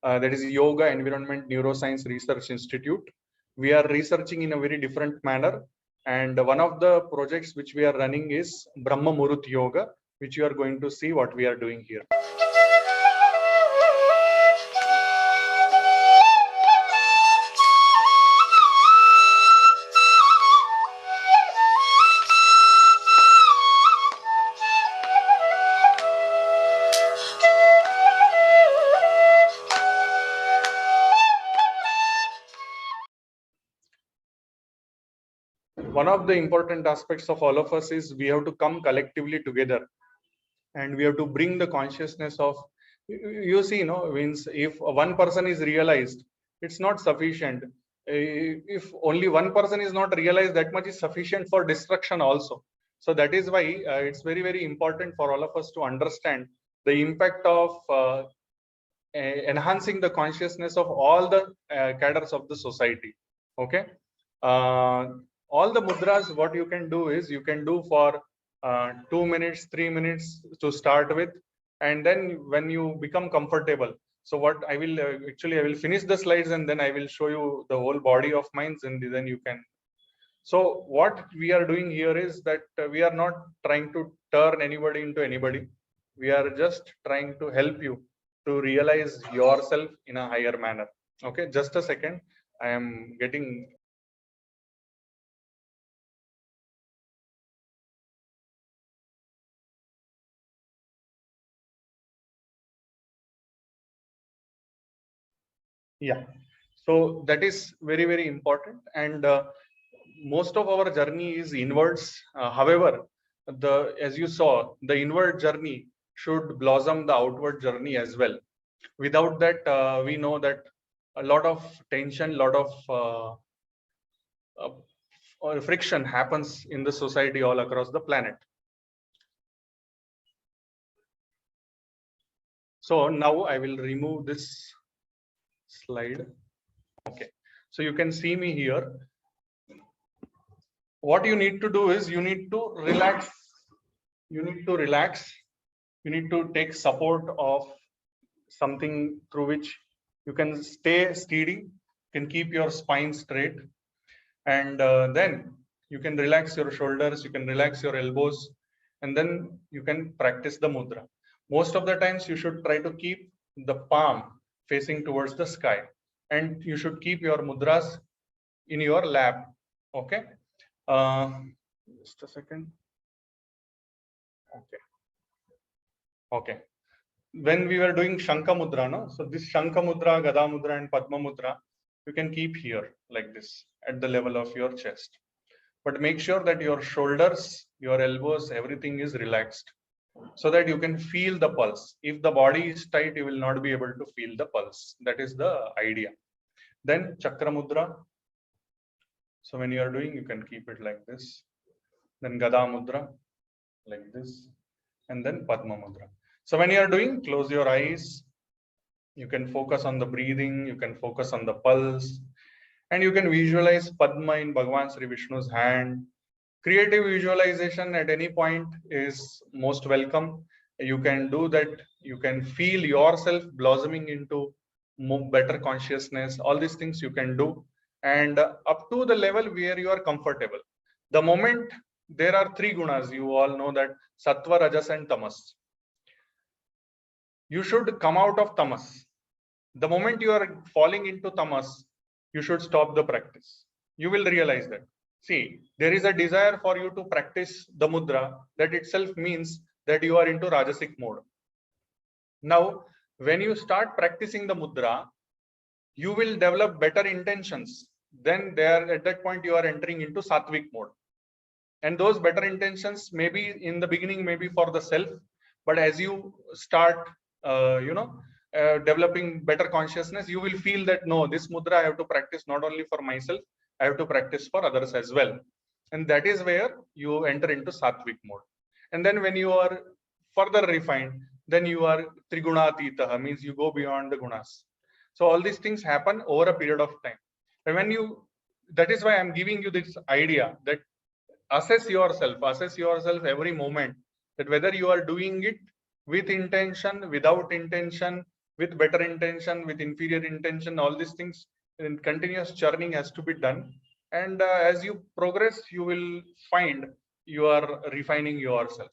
That is Yoga Environment Neuroscience Research Institute. We are researching in a very different manner, and one of the projects which we are running is Brahma Murut Yoga, which you are going to see what we are doing here. One of the important aspects of all of us is we have to come collectively together, and we have to bring the consciousness of, you see, means if one person is realized, it's not sufficient. If only one person is not realized, that much is sufficient for destruction also. So that is why it's very, very important for all of us to understand the impact of enhancing the consciousness of all the cadres of the society. Okay. All the mudras, what you can do is you can do for 2 minutes, 3 minutes to start with, and then when you become comfortable. So what I will actually I will finish the slides, and then I will show you the whole body of minds, and then you can. So what we are doing here is that we are not trying to turn anybody into anybody. We are just trying to help you to realize yourself in a higher manner. Okay, just a second. I am getting. Yeah, so that is very, very important, and most of our journey is inwards. However, as you saw, the inward journey should blossom the outward journey as well. Without that, we know that a lot of tension, lot of friction happens in the society all across the planet. So now I will remove this slide. Okay, so you can see me here. What you need to do is you need to relax. You need to relax. You need to take support of something through which you can stay steady, can keep your spine straight, and then you can relax your shoulders, you can relax your elbows, and then you can practice the mudra. Most of the times you should try to keep the palm facing towards the sky, and you should keep your mudras in your lap. Okay, just a second. Okay. when we were doing Shankha Mudra, no? So this Shankha Mudra, Gada Mudra, and Padma Mudra, you can keep here like this at the level of your chest. But make sure that your shoulders, your elbows, everything is relaxed so that you can feel the pulse. If the body is tight, you will not be able to feel the pulse. That is the idea. Then Chakra Mudra. So when you are doing, you can keep it like this. Then Gada Mudra, like this. And then Padma Mudra. So when you are doing, close your eyes. You can focus on the breathing. You can focus on the pulse. And you can visualize Padma in Bhagavan Sri Vishnu's hand. Creative visualization at any point is most welcome. You can do that. You can feel yourself blossoming into better consciousness. All these things you can do. And up to the level where you are comfortable. The moment there are three gunas, you all know that Sattva, Rajas, and Tamas. You should come out of Tamas. The moment you are falling into Tamas, you should stop the practice. You will realize that. See, there is a desire for you to practice the mudra. That itself means that you are into Rajasic mode. Now, when you start practicing the mudra, you will develop better intentions. Then there, at that point, you are entering into Sattvic mode. And those better intentions, maybe in the beginning, maybe for the self, but as you start, developing better consciousness, you will feel that no, this mudra I have to practice not only for myself, I have to practice for others as well. And that is where you enter into Sattvic mode. And then when you are further refined, then you are Trigunatitaha, means you go beyond the gunas. So all these things happen over a period of time. And when you, that is why I'm giving you this idea that assess yourself every moment, that whether you are doing it with intention, without intention, with better intention, with inferior intention, all these things in continuous churning has to be done. And as you progress, you will find you are refining yourself.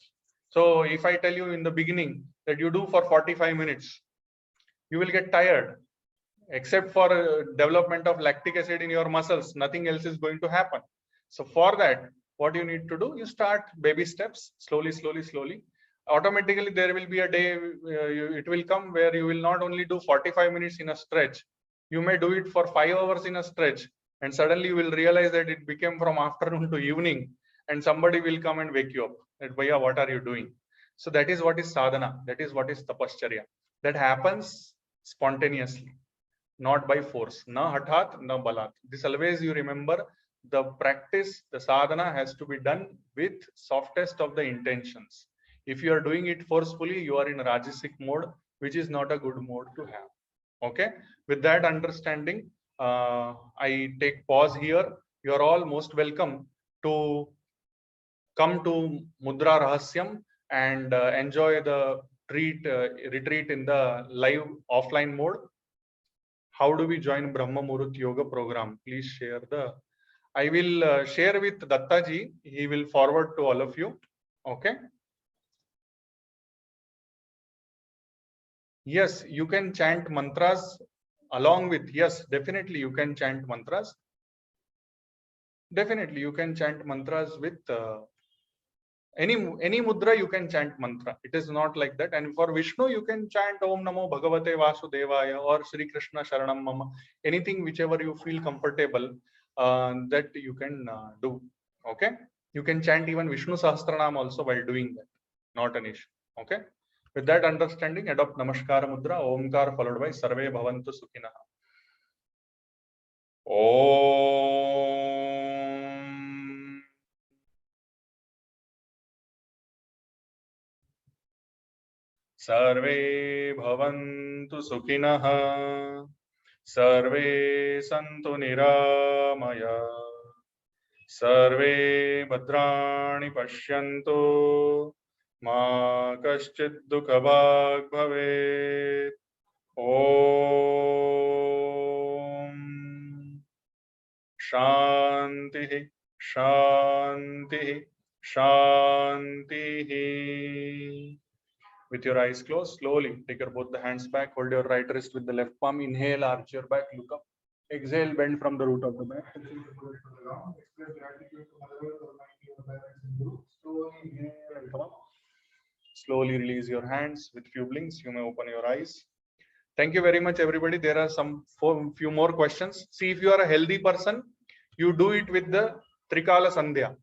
So if I tell you in the beginning that you do for 45 minutes, you will get tired. Except for development of lactic acid in your muscles, nothing else is going to happen. So for that, what you need to do, you start baby steps, slowly, slowly, slowly. Automatically, there will be a day, it will come where you will not only do 45 minutes in a stretch, you may do it for 5 hours in a stretch, and suddenly you will realize that it became from afternoon to evening, and somebody will come and wake you up, that, Bhaiya, what are you doing? So that is what is sadhana, that is what is tapascharya. That happens spontaneously, not by force. Na hathat, na balat. This always you remember, the practice, the sadhana has to be done with softest of the intentions. If you are doing it forcefully, you are in Rajasic mode, which is not a good mode to have. Okay. With that understanding, I take pause here. You are all most welcome to come to Mudra Rahasyam and enjoy the retreat in the live offline mode. How do we join Brahma Muhurat Yoga program? Please share the. I will share with Dattaji. He will forward to all of you. Okay. Yes, you can chant mantras along with. Yes, definitely you can chant mantras. Definitely you can chant mantras with any mudra. You can chant mantra. It is not like that. And for Vishnu, you can chant Om Namo Bhagavate Vasudevaya or Sri Krishna Sharanam Mama. Anything whichever you feel comfortable, that you can do. Okay. You can chant even Vishnu Sahasranam also while doing that. Not an issue. Okay. With that understanding, adopt Namaskara Mudra, Omkar followed by Sarve Bhavantu Sukhinaha. Om. Sarve Bhavantu Sukhinaha. Sarve Santu Niramaya. Sarve Bhadrani Pashyantu. Ma Kaschid Dukhabhag Bhavet. Om. Shanti, Shanti, Shanti. With your eyes closed, slowly take your both the hands back. Hold your right wrist with the left palm. Inhale, arch your back, look up. Exhale, bend from the root of the back. Express gratitude to Mother Earth, Almighty, your parents and group. Slowly inhale and come up. Slowly release your hands. With few blinks, you may open your eyes. Thank you very much, everybody. There are few more questions. See, if you are a healthy person, you do it with the Trikala Sandhya.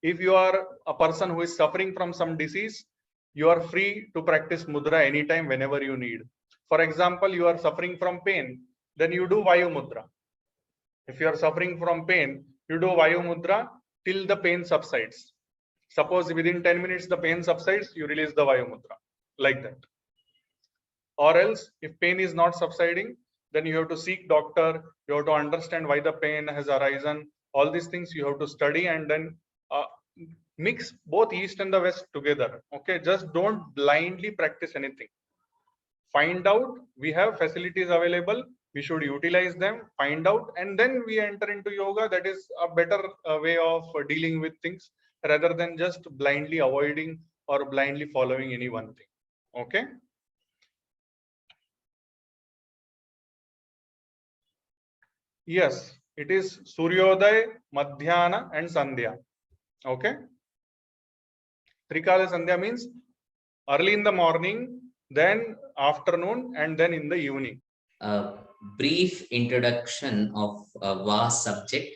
If you are a person who is suffering from some disease, you are free to practice Mudra anytime, whenever you need. For example, you are suffering from pain, then you do Vayu Mudra. If you are suffering from pain, you do Vayu Mudra till the pain subsides. Suppose within 10 minutes the pain subsides, you release the Vayu Mudra, like that. Or else, if pain is not subsiding, then you have to seek doctor, you have to understand why the pain has arisen. All these things you have to study, and then mix both East and the West together. Okay, just don't blindly practice anything. Find out, we have facilities available, we should utilize them, find out, and then we enter into yoga. That is a better way of dealing with things, rather than just blindly avoiding or blindly following any one thing. Okay. Yes, it is Suryodaya, Madhyana, and Sandhya. Okay. Trikala Sandhya means early in the morning, then afternoon, and then in the evening. A brief introduction of a vast subject.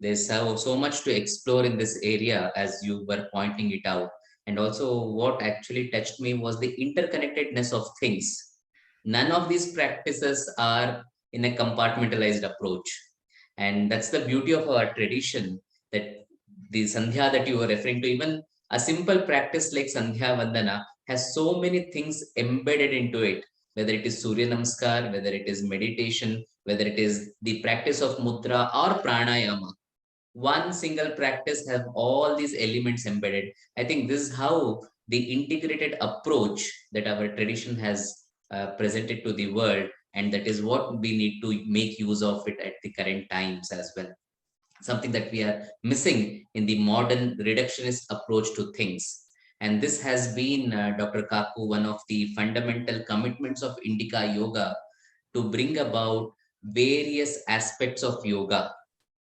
There's so much to explore in this area, as you were pointing it out. And also, what actually touched me was the interconnectedness of things. None of these practices are in a compartmentalized approach. And that's the beauty of our tradition, that the Sandhya that you were referring to, even a simple practice like Sandhya Vandana has so many things embedded into it, whether it is Surya Namaskar, whether it is meditation, whether it is the practice of Mudra or Pranayama. One single practice have all these elements embedded. I think this is how the integrated approach that our tradition has presented to the world, and that is what we need to make use of it at the current times as well. Something that we are missing in the modern reductionist approach to things. And this has been, Dr. Kaku, one of the fundamental commitments of Indica Yoga, to bring about various aspects of yoga.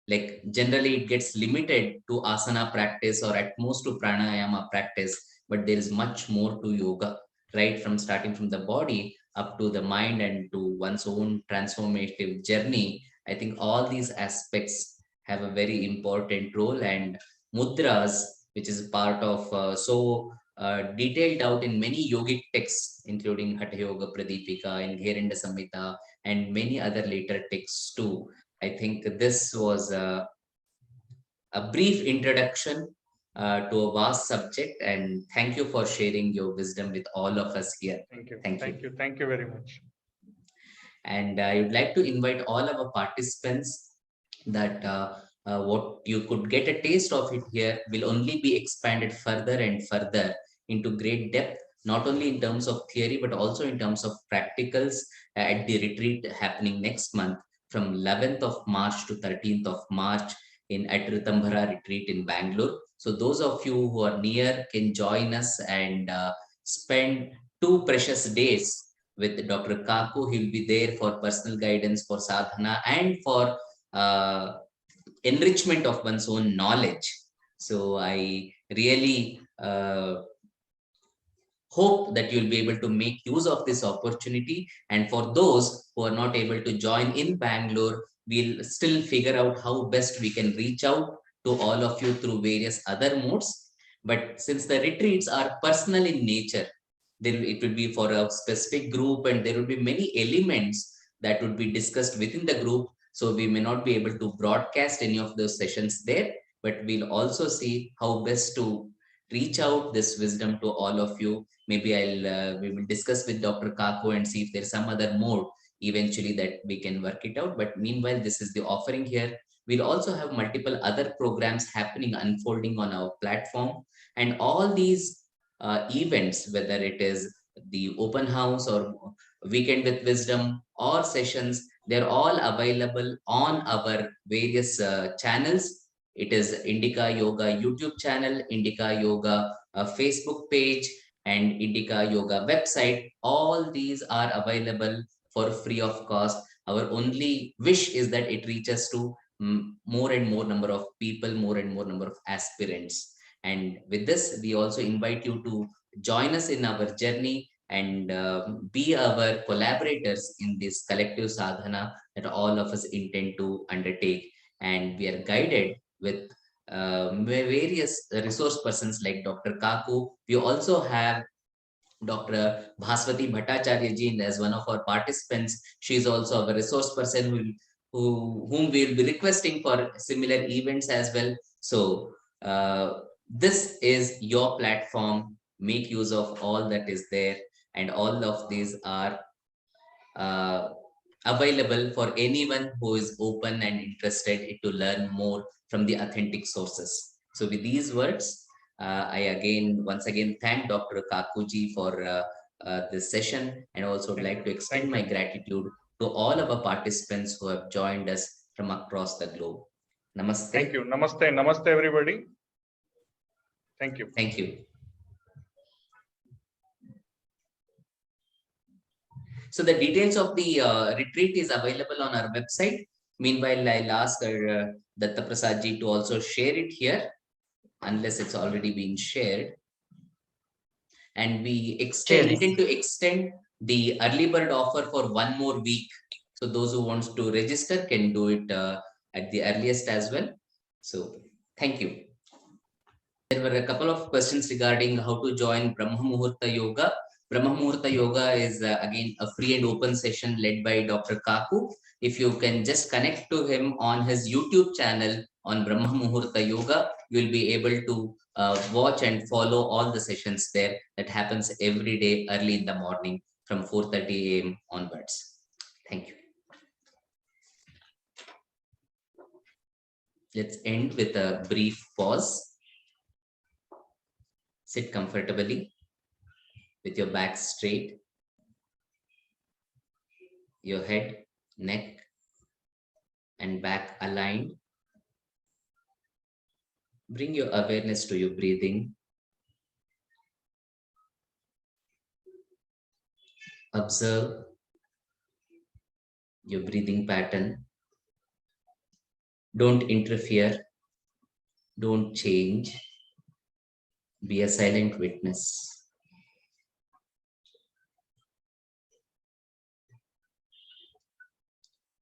Like generally it gets limited to asana practice or at most to pranayama practice, but there is much more to yoga, right from starting from the body up to the mind and to one's own transformative journey. I think all these aspects have a very important role, and mudras, which is part of detailed out in many yogic texts, including Hatha Yoga Pradipika and Gherenda Samhita and many other later texts too. I think this was a brief introduction to a vast subject, and thank you for sharing your wisdom with all of us here. Thank you. Thank you. Thank you very much. And I would like to invite all our participants that what you could get a taste of it here will only be expanded further and further into great depth, not only in terms of theory, but also in terms of practicals at the retreat happening next month from 11th of March to 13th of March at Ritambhara retreat in Bangalore. So those of you who are near can join us and spend 2 precious days with Dr. Kaku. He'll be there for personal guidance, for sadhana, and for enrichment of one's own knowledge. So I really hope that you'll be able to make use of this opportunity. And for those who are not able to join in Bangalore, we'll still figure out how best we can reach out to all of you through various other modes. But since the retreats are personal in nature, it will be for a specific group, and there will be many elements that would be discussed within the group. So we may not be able to broadcast any of those sessions there, but we'll also see how best to reach out this wisdom to all of you. Maybe we will discuss with Dr. Kaku and see if there's some other mode eventually that we can work it out. But meanwhile, this is the offering here. We'll also have multiple other programs happening, unfolding on our platform. And all these events, whether it is the open house or weekend with wisdom or sessions, they're all available on our various channels. It is Indica Yoga YouTube channel, Indica Yoga Facebook page, and Indica Yoga website. All these are available for free of cost. Our only wish is that it reaches to more and more number of people, more and more number of aspirants. And with this, we also invite you to join us in our journey and be our collaborators in this collective sadhana that all of us intend to undertake. And we are guided with various resource persons like Dr. Kaku. We also have Dr. Bhaswati Bhattacharya ji as one of our participants. She is also a resource person whom we will be requesting for similar events as well. So this is your platform. Make use of all that is there, and all of these are available for anyone who is open and interested to learn more from the authentic sources. So with these words, I once again thank Dr. Kakuji for this session, and also would like to extend my gratitude to all of our participants who have joined us from across the globe. Namaste. Thank you. Namaste. Namaste, everybody. Thank you. Thank you. So the details of the retreat is available on our website. Meanwhile, I'll ask Datta Prasad ji to also share it here, unless it's already been shared. And we intend to extend the early bird offer for one more week. So those who want to register can do it at the earliest as well. So thank you. There were a couple of questions regarding how to join Brahma Muhurta Yoga. Brahma Muhurta Yoga is again a free and open session led by Dr. Kaku. If you can just connect to him on his YouTube channel on Brahma Muhurta Yoga, you will be able to watch and follow all the sessions there. That happens every day early in the morning from 4:30 a.m. onwards. Thank you. Let's end with a brief pause. Sit comfortably with your back straight, your head, neck, and back aligned. Bring your awareness to your breathing. Observe your breathing pattern. Don't interfere. Don't change. Be a silent witness.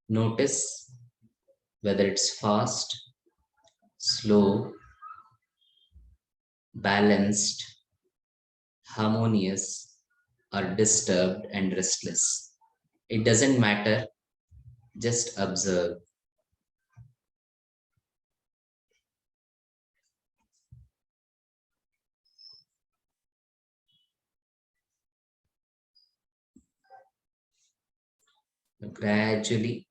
Notice whether it's fast, slow, balanced, harmonious, or disturbed and restless. It doesn't matter. Just observe. Gradually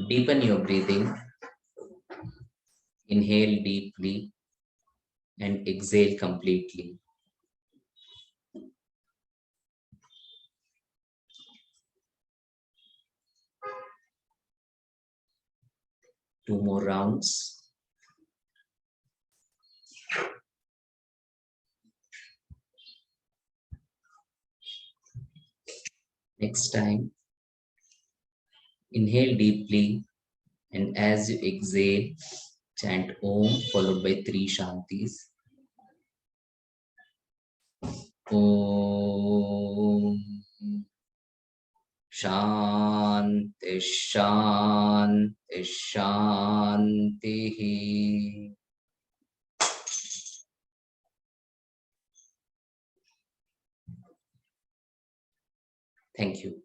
deepen your breathing. Inhale deeply and exhale completely. Two more rounds. Next time, inhale deeply, and as you exhale, chant Om followed by 3 Shantis. Om Shanti Shanti Shanti. Thank you.